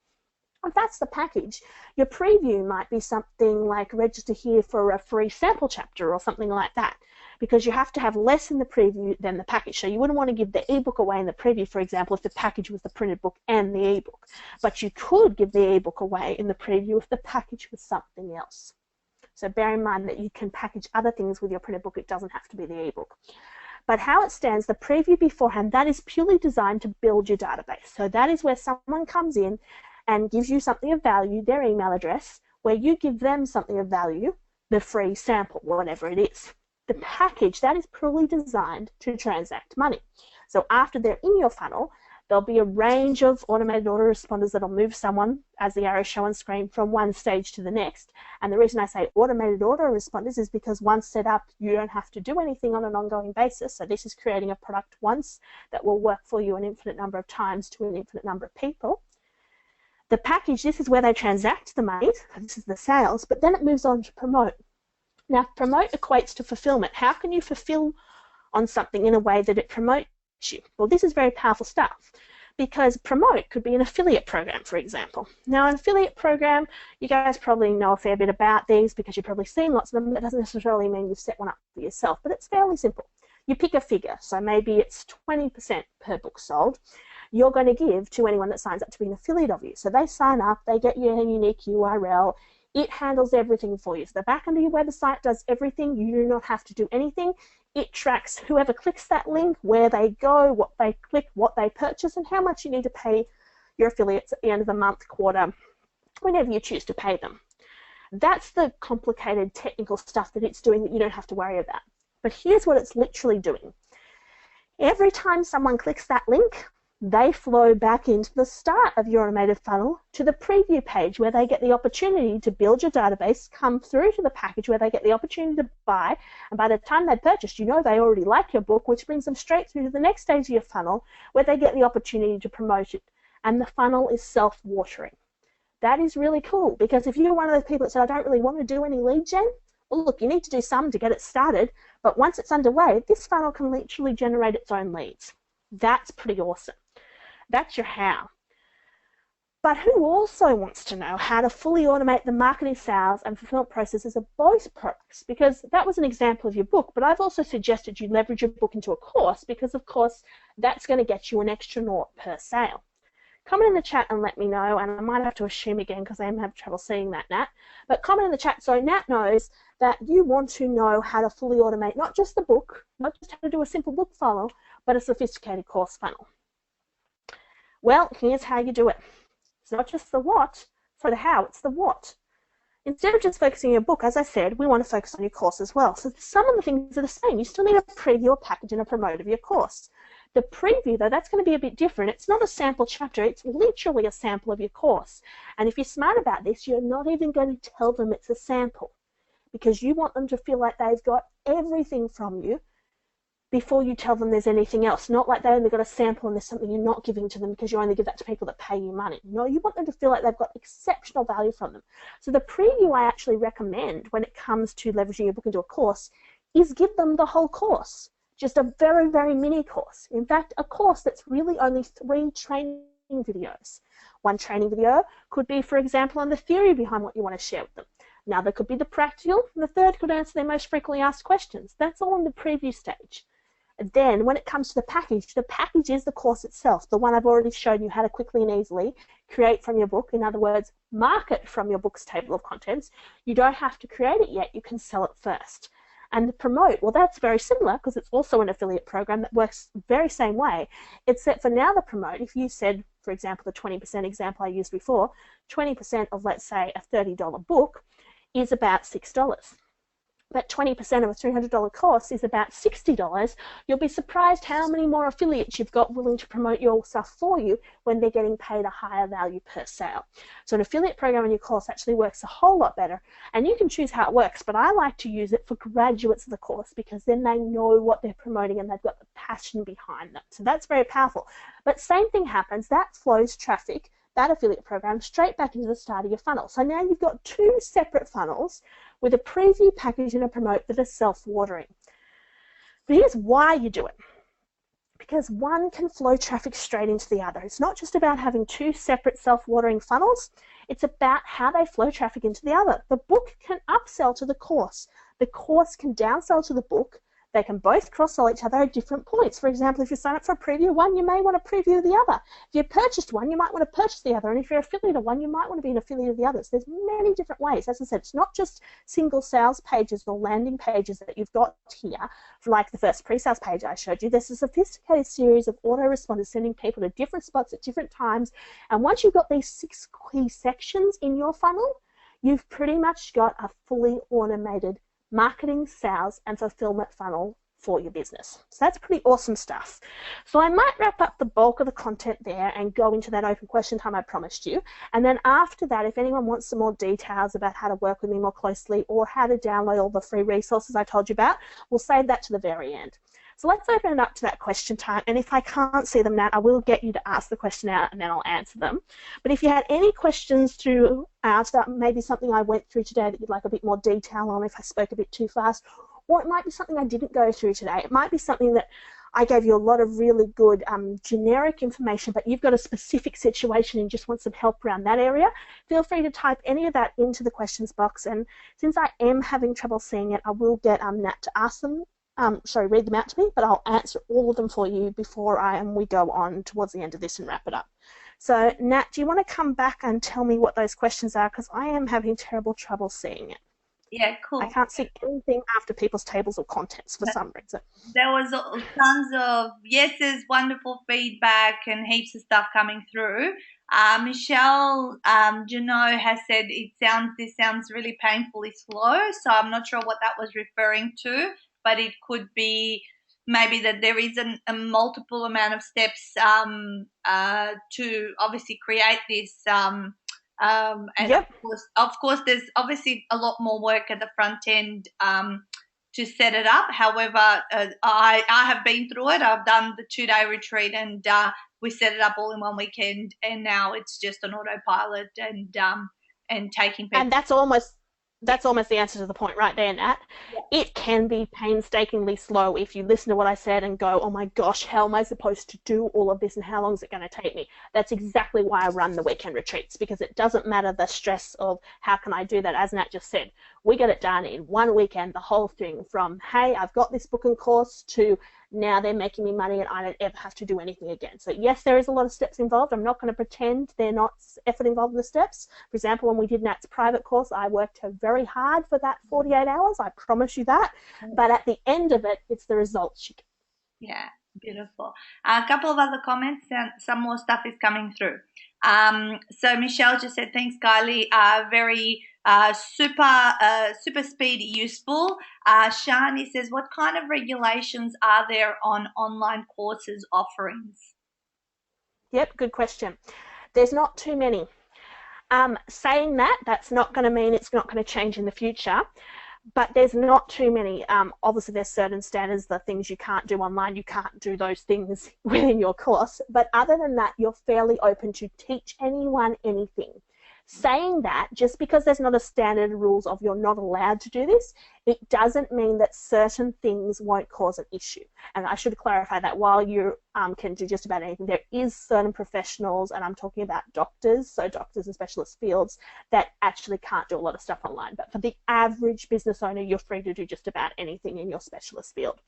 [SPEAKER 2] If that's the package, your preview might be something like register here for a free sample chapter or something like that, because you have to have less in the preview than the package. So you wouldn't want to give the ebook away in the preview, for example, if the package was the printed book and the ebook. But you could give the ebook away in the preview if the package was something else. So bear in mind that you can package other things with your printed book. It doesn't have to be the ebook. But how it stands, the preview beforehand, that is purely designed to build your database. So that is where someone comes in and gives you something of value, their email address, where you give them something of value, the free sample, whatever it is. The package, that is purely designed to transact money. So after they're in your funnel, there'll be a range of automated autoresponders that'll move someone, as the arrows show on screen, from one stage to the next. And the reason I say automated autoresponders is because once set up, you don't have to do anything on an ongoing basis. So this is creating a product once that will work for you an infinite number of times to an infinite number of people. The package, this is where they transact the money, this is the sales, but then it moves on to promote. Now, promote equates to fulfillment. How can you fulfill on something in a way that it promotes you? Well, this is very powerful stuff, because promote could be an affiliate program, for example. Now, an affiliate program, you guys probably know a fair bit about these because you've probably seen lots of them. That doesn't necessarily mean you've set one up for yourself, but it's fairly simple. You pick a figure, so maybe it's 20% per book sold. You're going to give to anyone that signs up to be an affiliate of you. So they sign up, they get your unique URL, it handles everything for you. So the back end of your website does everything. You do not have to do anything. It tracks whoever clicks that link, where they go, what they click, what they purchase, and how much you need to pay your affiliates at the end of the month, quarter, whenever you choose to pay them. That's the complicated technical stuff that it's doing that you don't have to worry about. But here's what it's literally doing. Every time someone clicks that link, they flow back into the start of your automated funnel to the preview page where they get the opportunity to build your database, come through to the package where they get the opportunity to buy, and by the time they've purchased, you know they already like your book, which brings them straight through to the next stage of your funnel where they get the opportunity to promote it, and the funnel is self-watering. That is really cool, because if you're one of those people that said, I don't really want to do any lead gen, well, look, you need to do some to get it started, but once it's underway, this funnel can literally generate its own leads. That's pretty awesome. That's your how. But who also wants to know how to fully automate the marketing, sales, and fulfillment processes of both products? Because that was an example of your book, but I've also suggested you leverage your book into a course because, of course, that's going to get you an extra naught per sale. Comment in the chat and let me know, and I might have to assume again because I am having trouble seeing that, Nat. But comment in the chat so Nat knows that you want to know how to fully automate not just the book, not just how to do a simple book funnel, but a sophisticated course funnel. Well, here's how you do it. It's not just the what, for the how, it's the what. Instead of just focusing on your book, as I said, we want to focus on your course as well. So some of the things are the same. You still need a preview, a package, and a promote of your course. The preview, though, that's going to be a bit different. It's not a sample chapter. It's literally a sample of your course. And if you're smart about this, you're not even going to tell them it's a sample because you want them to feel like they've got everything from you before you tell them there's anything else. Not like they only got a sample and there's something you're not giving to them because you only give that to people that pay you money. No, you want them to feel like they've got exceptional value from them. So the preview I actually recommend when it comes to leveraging your book into a course is give them the whole course. Just a very, very mini course. In fact, a course that's really only 3 training videos. One training video could be, for example, on the theory behind what you want to share with them. Another could be the practical, and the third could answer their most frequently asked questions. That's all in the preview stage. Then when it comes to the package is the course itself, the one I've already shown you how to quickly and easily create from your book. In other words, market from your book's table of contents. You don't have to create it yet, you can sell it first. And the promote, well, that's very similar because it's also an affiliate program that works the very same way, except for now the promote, if you said, for example, the 20% example I used before, 20% of, let's say, a $30 book is about $6. But 20% of a $300 course is about $60, you'll be surprised how many more affiliates you've got willing to promote your stuff for you when they're getting paid a higher value per sale. So an affiliate program in your course actually works a whole lot better, and you can choose how it works, but I like to use it for graduates of the course because then they know what they're promoting and they've got the passion behind them. So that's very powerful. But same thing happens, that flows traffic, that affiliate program, straight back into the start of your funnel. So now you've got 2 separate funnels with a preview, package, and a promote that are self-watering. But here's why you do it. Because one can flow traffic straight into the other. It's not just about having 2 separate self-watering funnels. It's about how they flow traffic into the other. The book can upsell to the course. The course can downsell to the book. They can both cross-sell each other at different points. For example, if you sign up for a preview of one, you may want to preview the other. If you purchased one, you might want to purchase the other. And if you're affiliate of one, you might want to be an affiliate of the others. There's many different ways. As I said, it's not just single sales pages or landing pages that you've got here, like the first pre-sales page I showed you. There's a sophisticated series of autoresponders sending people to different spots at different times. And once you've got these 6 key sections in your funnel, you've pretty much got a fully automated marketing, sales, and fulfillment funnel for your business. So that's pretty awesome stuff. So I might wrap up the bulk of the content there and go into that open question time I promised you. And then after that, if anyone wants some more details about how to work with me more closely or how to download all the free resources I told you about, we'll save that to the very end. So let's open it up to that question time. And if I can't see them now, I will get you to ask the question out and then I'll answer them. But if you had any questions to ask about maybe something I went through today that you'd like a bit more detail on, if I spoke a bit too fast, or it might be something I didn't go through today. It might be something that I gave you a lot of really good generic information, but you've got a specific situation and just want some help around that area. Feel free to type any of that into the questions box. And since I am having trouble seeing it, I will get Nat to ask them. Read them out to me, but I'll answer all of them for you before we go on towards the end of this and wrap it up. So, Nat, do you want to come back and tell me what those questions are? Because I am having terrible trouble seeing it.
[SPEAKER 1] Yeah, cool.
[SPEAKER 2] I can't see anything after people's tables of contents for some reason.
[SPEAKER 1] There was tons of yeses, wonderful feedback, and heaps of stuff coming through. Michelle Janot has said this sounds really painfully slow, so I'm not sure what that was referring to, but it could be maybe that there is a multiple amount of steps to obviously create this. And
[SPEAKER 2] yep.
[SPEAKER 1] of course, there's obviously a lot more work at the front end to set it up. However, I have been through it. I've done the 2-day retreat and we set it up all in one weekend, and now it's just an autopilot and taking people.
[SPEAKER 2] And that's almost That's almost the answer to the point right there, Nat. It can be painstakingly slow if you listen to what I said and go, oh my gosh, how am I supposed to do all of this and how long is it going to take me? That's exactly why I run the weekend retreats, because it doesn't matter the stress of how can I do that. As Nat just said, we get it done in one weekend, the whole thing from, hey, I've got this book and course to now they're making me money and I don't ever have to do anything again. So yes, there is a lot of steps involved. I'm not going to pretend they're not effort involved in the steps. For example, when we did Nat's private course, I worked very hard for that 48 hours. I promise you that. But at the end of it, it's the results you get.
[SPEAKER 1] Yeah, beautiful. A couple of other comments and some more stuff is coming through. So Michelle just said, thanks, Kylie. Very super speedy, useful. Shani says, what kind of regulations are there on online courses offerings?
[SPEAKER 2] Yep, good question. There's not too many. Saying that, that's not going to mean it's not going to change in the future, but there's not too many. Obviously, there's certain standards, the things you can't do online, you can't do those things within your course. But other than that, you're fairly open to teach anyone anything. Saying that, just because there's not a standard rules of you're not allowed to do this, it doesn't mean that certain things won't cause an issue. And I should clarify that while you can do just about anything, there is certain professionals, and I'm talking about doctors, so doctors in specialist fields, that actually can't do a lot of stuff online. But for the average business owner, you're free to do just about anything in your specialist field.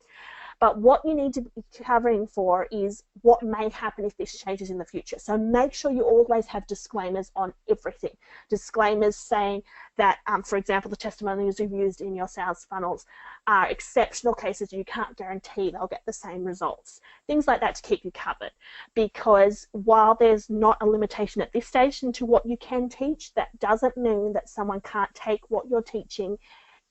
[SPEAKER 2] But what you need to be covering for is what may happen if this changes in the future. So make sure you always have disclaimers on everything. Disclaimers saying that, for example, the testimonials you've used in your sales funnels are exceptional cases. You can't guarantee they'll get the same results. Things like that to keep you covered. Because while there's not a limitation at this stage into what you can teach, that doesn't mean that someone can't take what you're teaching,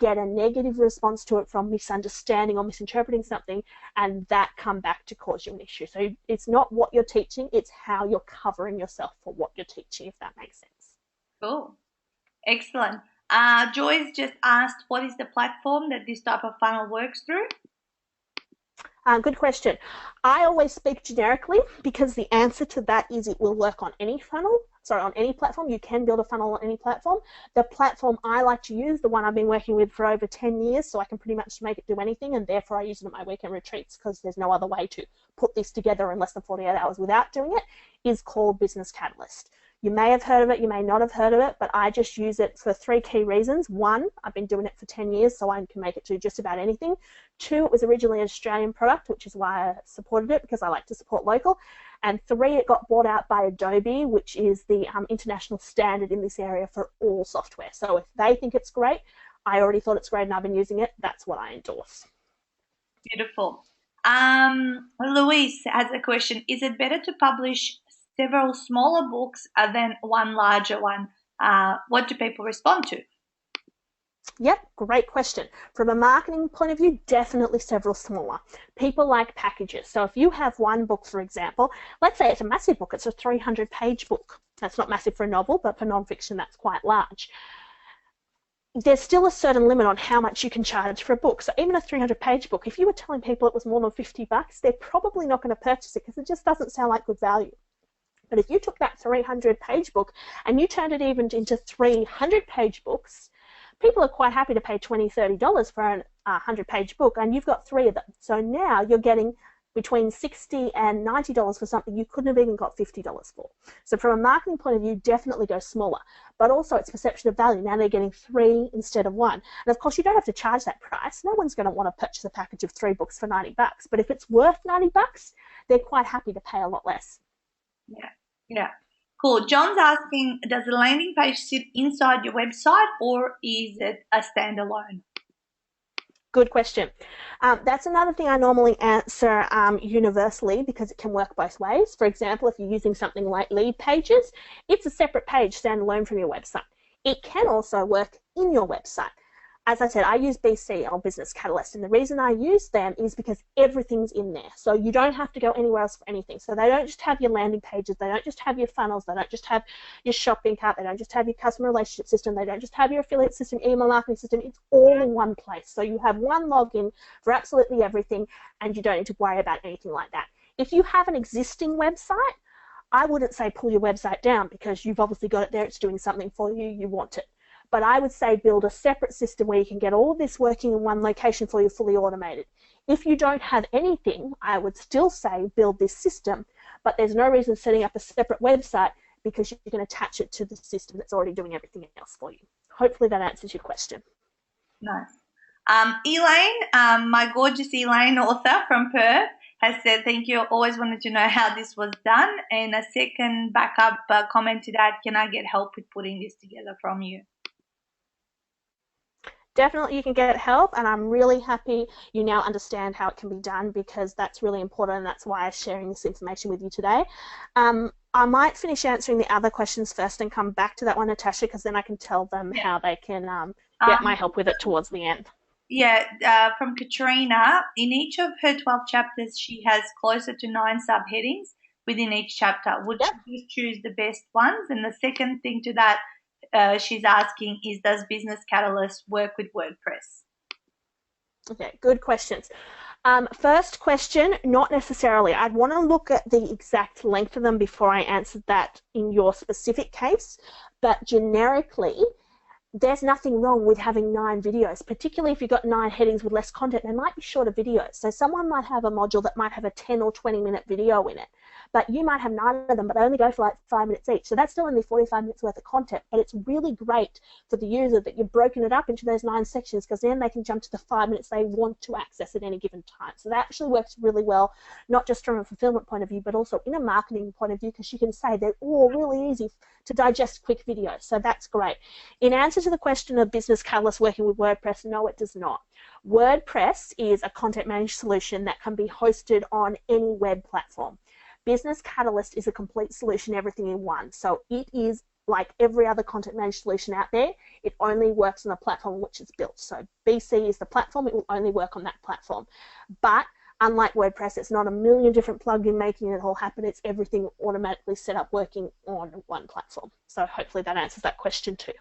[SPEAKER 2] get a negative response to it from misunderstanding or misinterpreting something, and that come back to cause you an issue. So it's not what you're teaching, it's how you're covering yourself for what you're teaching, if that makes sense.
[SPEAKER 1] Cool. Excellent. Joyce just asked, what is the platform that this type of funnel works through?
[SPEAKER 2] Good question. I always speak generically because the answer to that is it will work on any funnel. Sorry, on any platform. You can build a funnel on any platform. The platform I like to use, the one I've been working with for over 10 years, so I can pretty much make it do anything, and therefore I use it at my weekend retreats because there's no other way to put this together in less than 48 hours without doing it, is called Business Catalyst. You may have heard of it, you may not have heard of it, but I just use it for 3 key reasons. 1, I've been doing it for 10 years, so I can make it do just about anything. 2, it was originally an Australian product, which is why I supported it, because I like to support local. And 3, it got bought out by Adobe, which is the international standard in this area for all software. So if they think it's great, I already thought it's great and I've been using it, that's what I endorse.
[SPEAKER 1] Beautiful. Louise has a question. Is it better to publish several smaller books than one larger one? What do people respond to?
[SPEAKER 2] Yep, great question. From a marketing point of view, definitely several smaller. People like packages. So if you have one book, for example, let's say it's a massive book, it's a 300-page book. That's not massive for a novel, but for nonfiction, that's quite large. There's still a certain limit on how much you can charge for a book. So even a 300-page book, if you were telling people it was more than $50, they're probably not going to purchase it because it just doesn't sound like good value. But if you took that 300-page book and you turned it even into 300-page books, people are quite happy to pay $20, $30 for a 100-page book, and you've got 3 of them. So now you're getting between $60 and $90 for something you couldn't have even got $50 for. So from a marketing point of view, definitely go smaller. But also it's perception of value. Now they're getting 3 instead of 1. And of course, you don't have to charge that price. No one's going to want to purchase a package of 3 books for $90. But if it's worth $90, they're quite happy to pay a lot less.
[SPEAKER 1] Yeah. Cool. John's asking, does the landing page sit inside your website or is it a standalone?
[SPEAKER 2] Good question. That's another thing I normally answer universally because it can work both ways. For example, if you're using something like Lead Pages, it's a separate page standalone from your website. It can also work in your website. As I said, I use BC or Business Catalyst, and the reason I use them is because everything's in there. So you don't have to go anywhere else for anything. So they don't just have your landing pages, they don't just have your funnels, they don't just have your shopping cart, they don't just have your customer relationship system, they don't just have your affiliate system, email marketing system. It's all in one place. So you have one login for absolutely everything, and you don't need to worry about anything like that. If you have an existing website, I wouldn't say pull your website down because you've obviously got it there, it's doing something for you, you want it. But I would say build a separate system where you can get all of this working in one location for you fully automated. If you don't have anything, I would still say build this system, but there's no reason setting up a separate website because you can attach it to the system that's already doing everything else for you. Hopefully that answers your question.
[SPEAKER 1] Nice. Elaine, my gorgeous Elaine, author from Perth, has said, thank you. Always wanted to know how this was done. And a second backup comment to that, can I get help with putting this together from you?
[SPEAKER 2] Definitely you can get help, and I'm really happy you now understand how it can be done, because that's really important, and that's why I'm sharing this information with you today. I might finish answering the other questions first and come back to that one, Natasha, because then I can tell them how they can get my help with it towards the end.
[SPEAKER 1] Yeah, from Katrina, in each of her 12 chapters, she has closer to 9 subheadings within each chapter. Would she just choose the best ones? And the second thing to that, she's asking is, does Business Catalyst work with WordPress?
[SPEAKER 2] Okay, good questions. First question, not necessarily. I'd want to look at the exact length of them before I answered that in your specific case, but generically, there's nothing wrong with having 9 videos, particularly if you've got 9 headings with less content. They might be shorter videos. So someone might have a module that might have a 10 or 20-minute video in it, but you might have 9 of them, but they only go for like 5 minutes each. So that's still only 45 minutes worth of content, but it's really great for the user that you've broken it up into those 9 sections, because then they can jump to the 5 minutes they want to access at any given time. So that actually works really well, not just from a fulfillment point of view, but also in a marketing point of view, because you can say they're all really easy to digest quick videos. So that's great. In answer to the question of Business Catalyst working with WordPress, no, it does not. WordPress is a content managed solution that can be hosted on any web platform. Business Catalyst is a complete solution, everything in one. So it is like every other content managed solution out there. It only works on the platform which it's built. So BC is the platform. It will only work on that platform. But unlike WordPress, it's not a million different plugins making it all happen. It's everything automatically set up working on one platform. So hopefully that answers that question too.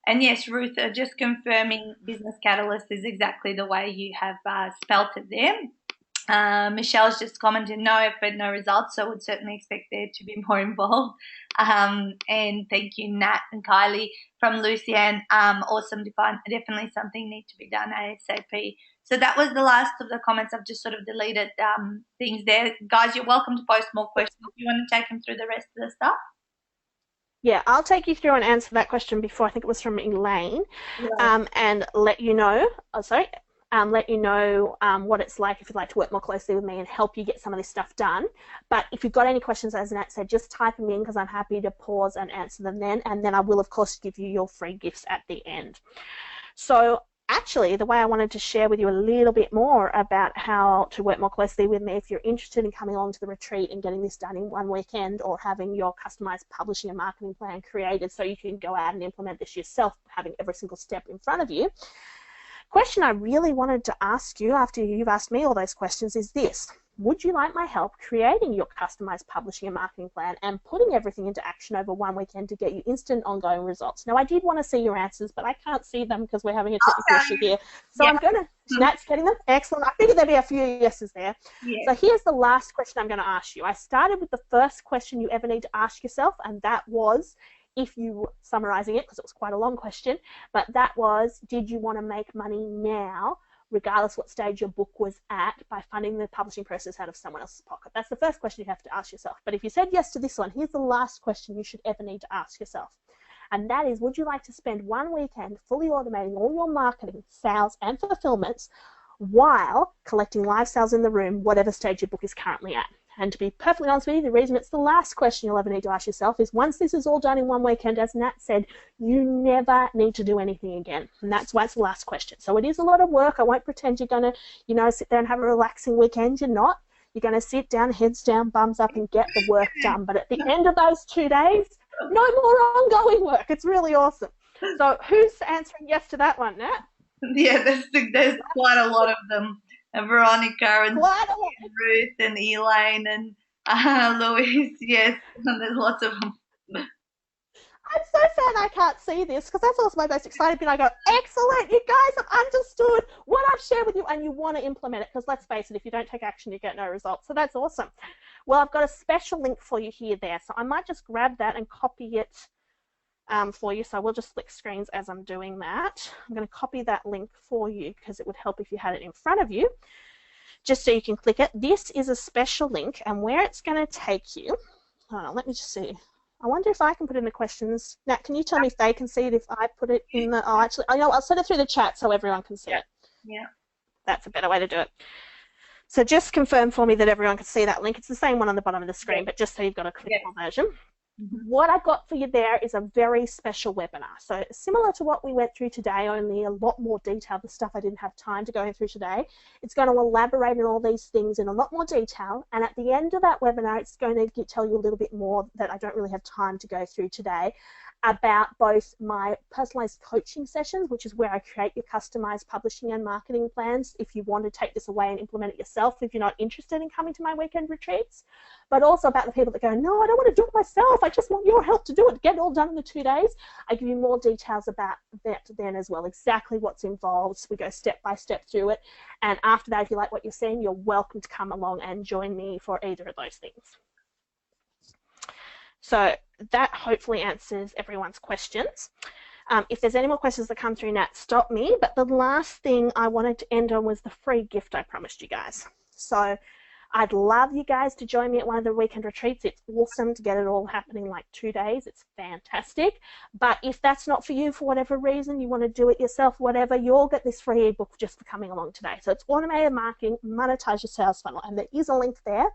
[SPEAKER 1] And yes, Ruth, just confirming Business Catalyst is exactly the way you have spelt it there. Michelle's just commented, no effort, no results, so would certainly expect there to be more involved. And thank you, Nat and Kylie. From Lucianne, awesome, definitely something need to be done ASAP. So that was the last of the comments. I've just sort of deleted things there. Guys, you're welcome to post more questions. You want to take them through the rest of the stuff?
[SPEAKER 2] Yeah, I'll take you through and answer that question before. I think it was from Elaine, and let you know, let you know what it's like if you'd like to work more closely with me and help you get some of this stuff done. But if you've got any questions, as Nat said, just type them in, because I'm happy to pause and answer them then, and then I will, of course, give you your free gifts at the end. So actually, the way I wanted to share with you a little bit more about how to work more closely with me, if you're interested in coming along to the retreat and getting this done in one weekend, or having your customized publishing and marketing plan created so you can go out and implement this yourself, having every single step in front of you, question I really wanted to ask you after you've asked me all those questions is this: would you like my help creating your customized publishing and marketing plan and putting everything into action over one weekend to get you instant ongoing results? Now, I did want to see your answers, but I can't see them because we're having a technical issue here. So I'm going to, Nat's getting them? Excellent. I figured there'd be a few yeses there. So here's the last question I'm going to ask you. I started with the first question you ever need to ask yourself, and that was, if you summarizing it, because it was quite a long question, but that was, did you want to make money now, regardless what stage your book was at, by funding the publishing process out of someone else's pocket? That's the first question you have to ask yourself. But if you said yes to this one, here's the last question you should ever need to ask yourself. And that is, would you like to spend one weekend fully automating all your marketing, sales, and fulfillments while collecting live sales in the room, whatever stage your book is currently at? And to be perfectly honest with you, the reason it's the last question you'll ever need to ask yourself is, once this is all done in one weekend, as Nat said, you never need to do anything again. And that's why it's the last question. So it is a lot of work. I won't pretend you're going to, sit there and have a relaxing weekend. You're not. You're going to sit down, heads down, bums up, and get the work done. But at the end of those 2 days, no more ongoing work. It's really awesome. So who's answering yes to that one, Nat?
[SPEAKER 1] Yeah, there's quite a lot of them. Veronica and Ruth and Elaine and Louise, yes, and there's lots of them.
[SPEAKER 2] I'm so sad I can't see this, because that's also my most exciting thing. I go, excellent, you guys have understood what I've shared with you and you want to implement it, because let's face it, if you don't take action, you get no results. So that's awesome. Well, I've got a special link for you here there, so I might just grab that and copy it for you. So I will just flick screens as I'm doing that. I'm going to copy that link for you because it would help if you had it in front of you, just so you can click it. This is a special link, and where it's going to take you, hold on, let me just see. I wonder if I can put in the questions. Nat, can you tell me if they can see it if I put it in the, I'll send it through the chat so everyone can see it.
[SPEAKER 1] Yeah.
[SPEAKER 2] That's a better way to do it. So just confirm for me that everyone can see that link. It's the same one on the bottom of the screen, but just so you've got a clickable version. What I've got for you there is a very special webinar. So similar to what we went through today, only a lot more detail, the stuff I didn't have time to go through today. It's going to elaborate on all these things in a lot more detail. And at the end of that webinar, it's going to tell you a little bit more that I don't really have time to go through today, about both my personalized coaching sessions, which is where I create your customized publishing and marketing plans if you want to take this away and implement it yourself if you're not interested in coming to my weekend retreats, but also about the people that go, no, I don't want to do it myself, I just want your help to do it, get it all done in the 2 days. I give you more details about that then as well, exactly what's involved. So we go step by step through it, and after that, if you like what you're seeing, you're welcome to come along and join me for either of those things. So that hopefully answers everyone's questions. If there's any more questions that come through, Nat, stop me. But the last thing I wanted to end on was the free gift I promised you guys. So I'd love you guys to join me at one of the weekend retreats. It's awesome to get it all happening like 2 days. It's fantastic. But if that's not for you for whatever reason, you want to do it yourself, whatever, you'll get this free ebook just for coming along today. So it's Automated Marketing, Monetize Your Sales Funnel. And there is a link there.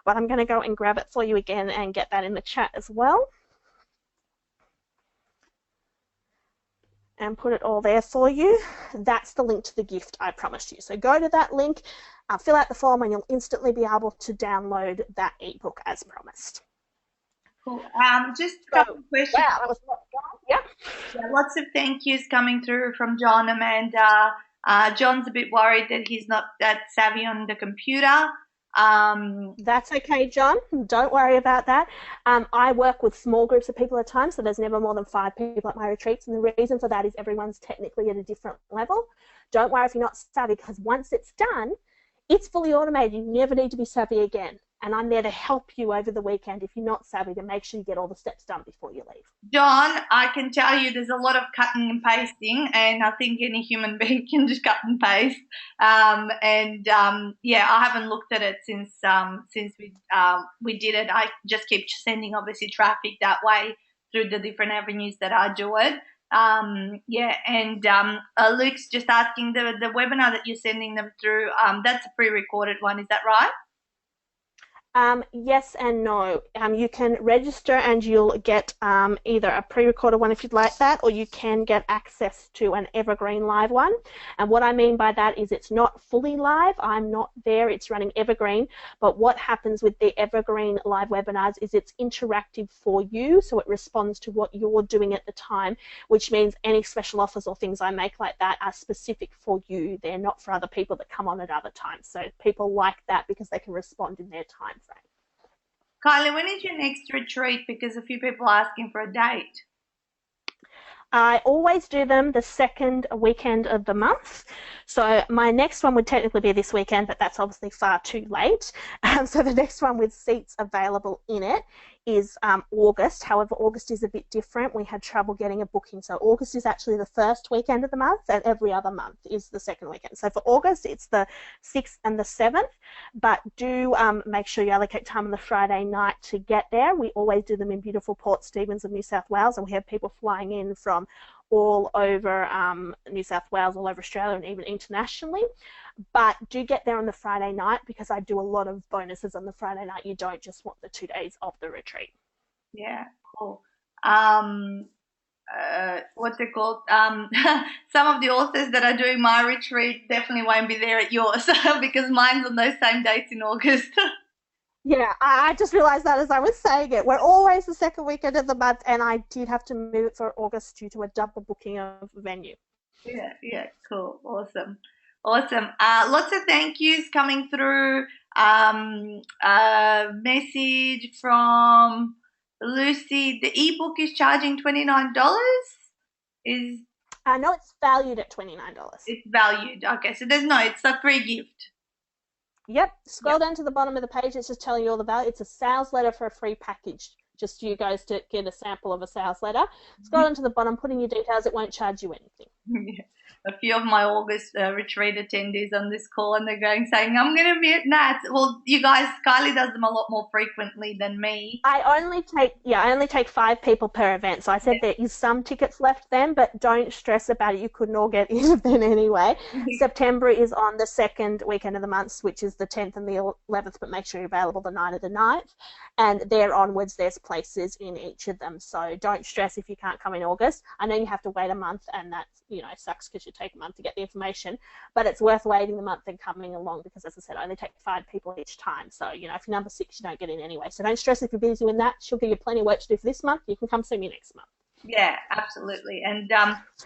[SPEAKER 2] But I'm going to go and grab it for you again and get that in the chat as well. And put it all there for you. That's the link to the gift I promised you. So go to that link, fill out the form, and you'll instantly be able to download that ebook as promised.
[SPEAKER 1] Cool. Just a couple of questions.
[SPEAKER 2] Wow, that was a lot.
[SPEAKER 1] Yeah, lots of thank yous coming through from John, Amanda. John's a bit worried that he's not that savvy on the computer.
[SPEAKER 2] That's okay, John. Don't worry about that. I work with small groups of people at a time, so there's never more than 5 people at my retreats, and the reason for that is everyone's technically at a different level. Don't worry if you're not savvy, because once it's done, it's fully automated. You never need to be savvy again. And I'm there to help you over the weekend if you're not savvy, to make sure you get all the steps done before you leave.
[SPEAKER 1] John, I can tell you there's a lot of cutting and pasting, and I think any human being can just cut and paste. Yeah, I haven't looked at it since we did it. I just keep sending obviously traffic that way through the different avenues that I do it. Luke's just asking, the webinar that you're sending them through, that's a pre-recorded one, is that right?
[SPEAKER 2] Yes and no. You can register and you'll get either a pre-recorded one if you'd like that, or you can get access to an evergreen live one. And what I mean by that is it's not fully live. I'm not there. It's running evergreen. But what happens with the evergreen live webinars is it's interactive for you, so it responds to what you're doing at the time, which means any special offers or things I make like that are specific for you. They're not for other people that come on at other times. So people like that because they can respond in their time frame.
[SPEAKER 1] Kylie, when is your next retreat? Because a few people are asking for a date.
[SPEAKER 2] I always do them the second weekend of the month. So my next one would technically be this weekend, but that's obviously far too late. So the next one with seats available in it is August. However, August is a bit different. We had trouble getting a booking. So August is actually the first weekend of the month, and every other month is the second weekend. So for August, it's the 6th and the 7th, but do make sure you allocate time on the Friday night to get there. We always do them in beautiful Port Stephens of New South Wales, and we have people flying in from all over New South Wales, all over Australia, and even internationally. But do get there on the Friday night, because I do a lot of bonuses on the Friday night. You don't just want the 2 days of the retreat.
[SPEAKER 1] Yeah, cool. What's it called? Some of the authors that are doing my retreat definitely won't be there at yours because mine's on those same dates in August.
[SPEAKER 2] Yeah, I just realised that as I was saying it. We're always the second weekend of the month, and I did have to move it for August due to a double booking of venue.
[SPEAKER 1] Yeah, cool. Awesome. Lots of thank yous coming through. Message from Lucy. The ebook is charging $29.
[SPEAKER 2] No, it's valued at $29.
[SPEAKER 1] It's valued. Okay, so it's a free gift.
[SPEAKER 2] Yep. Scroll down to the bottom of the page. It's just telling you all the value. It's a sales letter for a free package. just you guys to get a sample of a sales letter. Scroll into the bottom, put in your details. It won't charge you anything.
[SPEAKER 1] Yeah. A few of my August retreat attendees on this call, and they're saying, I'm going to be at Nats. Well, you guys, Kylie does them a lot more frequently than me.
[SPEAKER 2] I only take 5 people per event. So I said there is some tickets left then, but don't stress about it. You couldn't all get in then anyway. September is on the second weekend of the month, which is the 10th and the 11th, but make sure you're available the night of the 9th. And there onwards, there's places in each of them. So don't stress if you can't come in August. I know you have to wait a month, and that, sucks because you take a month to get the information, but it's worth waiting the month and coming along because, as I said, I only take 5 people each time. So, if you're number 6, you don't get in anyway. So don't stress if you're busy with that. She'll give you plenty of work to do for this month. You can come see me next month.
[SPEAKER 1] Yeah, absolutely. And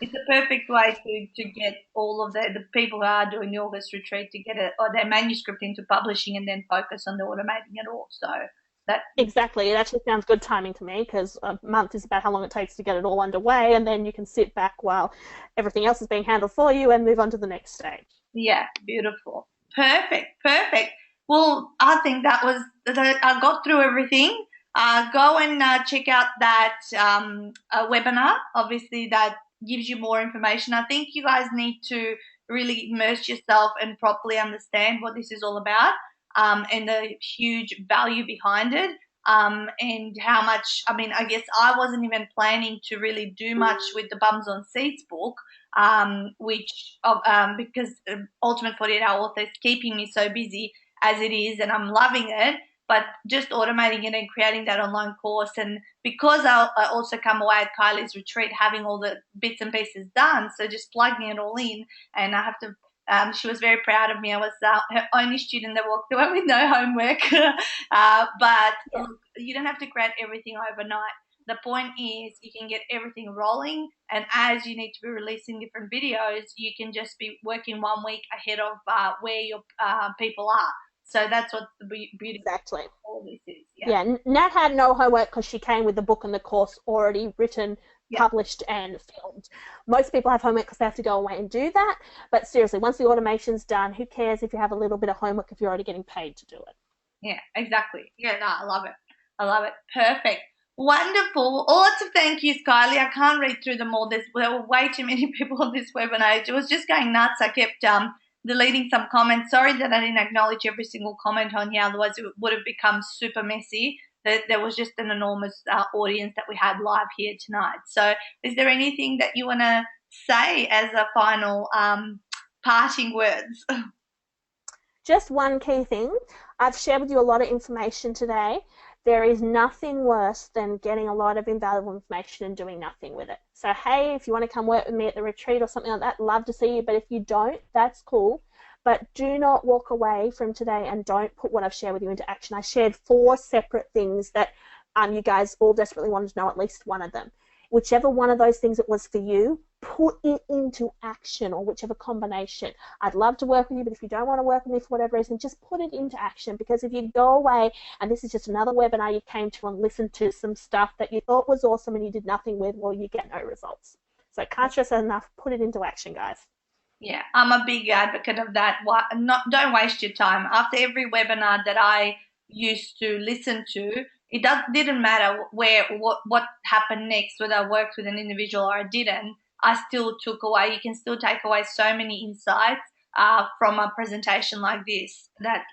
[SPEAKER 1] it's a perfect way to get all of the people who are doing the August retreat to get their manuscript into publishing and then focus on the automating it all. So that
[SPEAKER 2] Exactly. It actually sounds good timing to me because a month is about how long it takes to get it all underway, and then you can sit back while everything else is being handled for you and move on to the next stage.
[SPEAKER 1] Yeah, beautiful. Perfect. Well, I think I got through everything. Go and check out that webinar. Obviously, that gives you more information. I think you guys need to really immerse yourself and properly understand what this is all about, and the huge value behind it. And how much, I guess I wasn't even planning to really do much with the Bums on Seats book, because Ultimate 48-Hour Author is keeping me so busy as it is, and I'm loving it. But just automating it and creating that online course, and because I also come away at Kylie's retreat having all the bits and pieces done, so just plugging it all in, and I have to. She was very proud of me. I was her only student that walked away with no homework. But you don't have to create everything overnight. The point is you can get everything rolling, and as you need to be releasing different videos, you can just be working 1 week ahead of where your people are. So that's what the beauty
[SPEAKER 2] Exactly.
[SPEAKER 1] of all this is.
[SPEAKER 2] Yeah, Nat had no homework because she came with the book and the course already written, published, and filmed. Most people have homework because they have to go away and do that. But seriously, once the automation's done, who cares if you have a little bit of homework if you're already getting paid to do it?
[SPEAKER 1] Yeah, exactly. Yeah, no, I love it. Perfect. Wonderful. Lots of thank yous, Kylie. I can't read through them all. There were way too many people on this webinar. It was just going nuts. I kept deleting some comments. Sorry that I didn't acknowledge every single comment on here. Otherwise, it would have become super messy. There was just an enormous audience that we had live here tonight. So is there anything that you want to say as a final parting words?
[SPEAKER 2] Just one key thing. I've shared with you a lot of information today. There is nothing worse than getting a lot of invaluable information and doing nothing with it. So, hey, if you want to come work with me at the retreat or something like that, love to see you. But if you don't, that's cool. But do not walk away from today and don't put what I've shared with you into action. I shared 4 separate things that you guys all desperately wanted to know, at least one of them. Whichever one of those things it was for you, put it into action, or whichever combination. I'd love to work with you, but if you don't want to work with me for whatever reason, just put it into action, because if you go away and this is just another webinar you came to and listened to some stuff that you thought was awesome and you did nothing with, well, you get no results. So can't stress that enough. Put it into action, guys.
[SPEAKER 1] Yeah, I'm a big advocate of that. Don't waste your time. After every webinar that I used to listen to, it didn't matter what happened next, whether I worked with an individual or I didn't. I still took away. You can still take away so many insights from a presentation like this that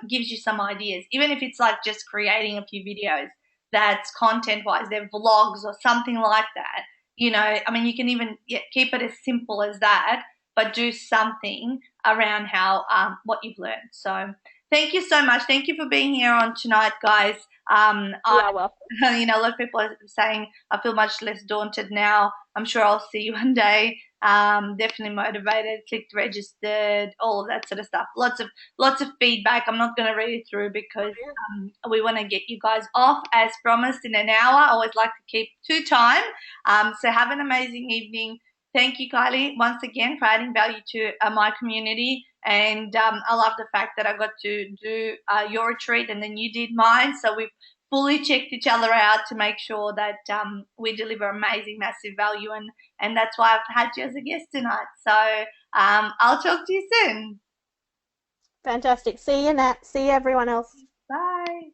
[SPEAKER 1] gives you some ideas. Even if it's like just creating a few videos that's content-wise, they're vlogs or something like that. You can even keep it as simple as that, but do something around how what you've learned. So thank you so much. Thank you for being here on tonight, guys.
[SPEAKER 2] Welcome.
[SPEAKER 1] A lot of people are saying I feel much less daunted now. I'm sure I'll see you one day. Definitely motivated, clicked registered, all of that sort of stuff. Lots of feedback. I'm not going to read it through because we want to get you guys off as promised in an hour. I always like to keep to time. So have an amazing evening. Thank you, Kylie, once again for adding value to my community. And I love the fact that I got to do your retreat and then you did mine. So we've fully checked each other out to make sure that we deliver amazing, massive value. And that's why I've had you as a guest tonight. So I'll talk to you soon.
[SPEAKER 2] Fantastic. See you, Nat. See you, everyone else.
[SPEAKER 1] Bye.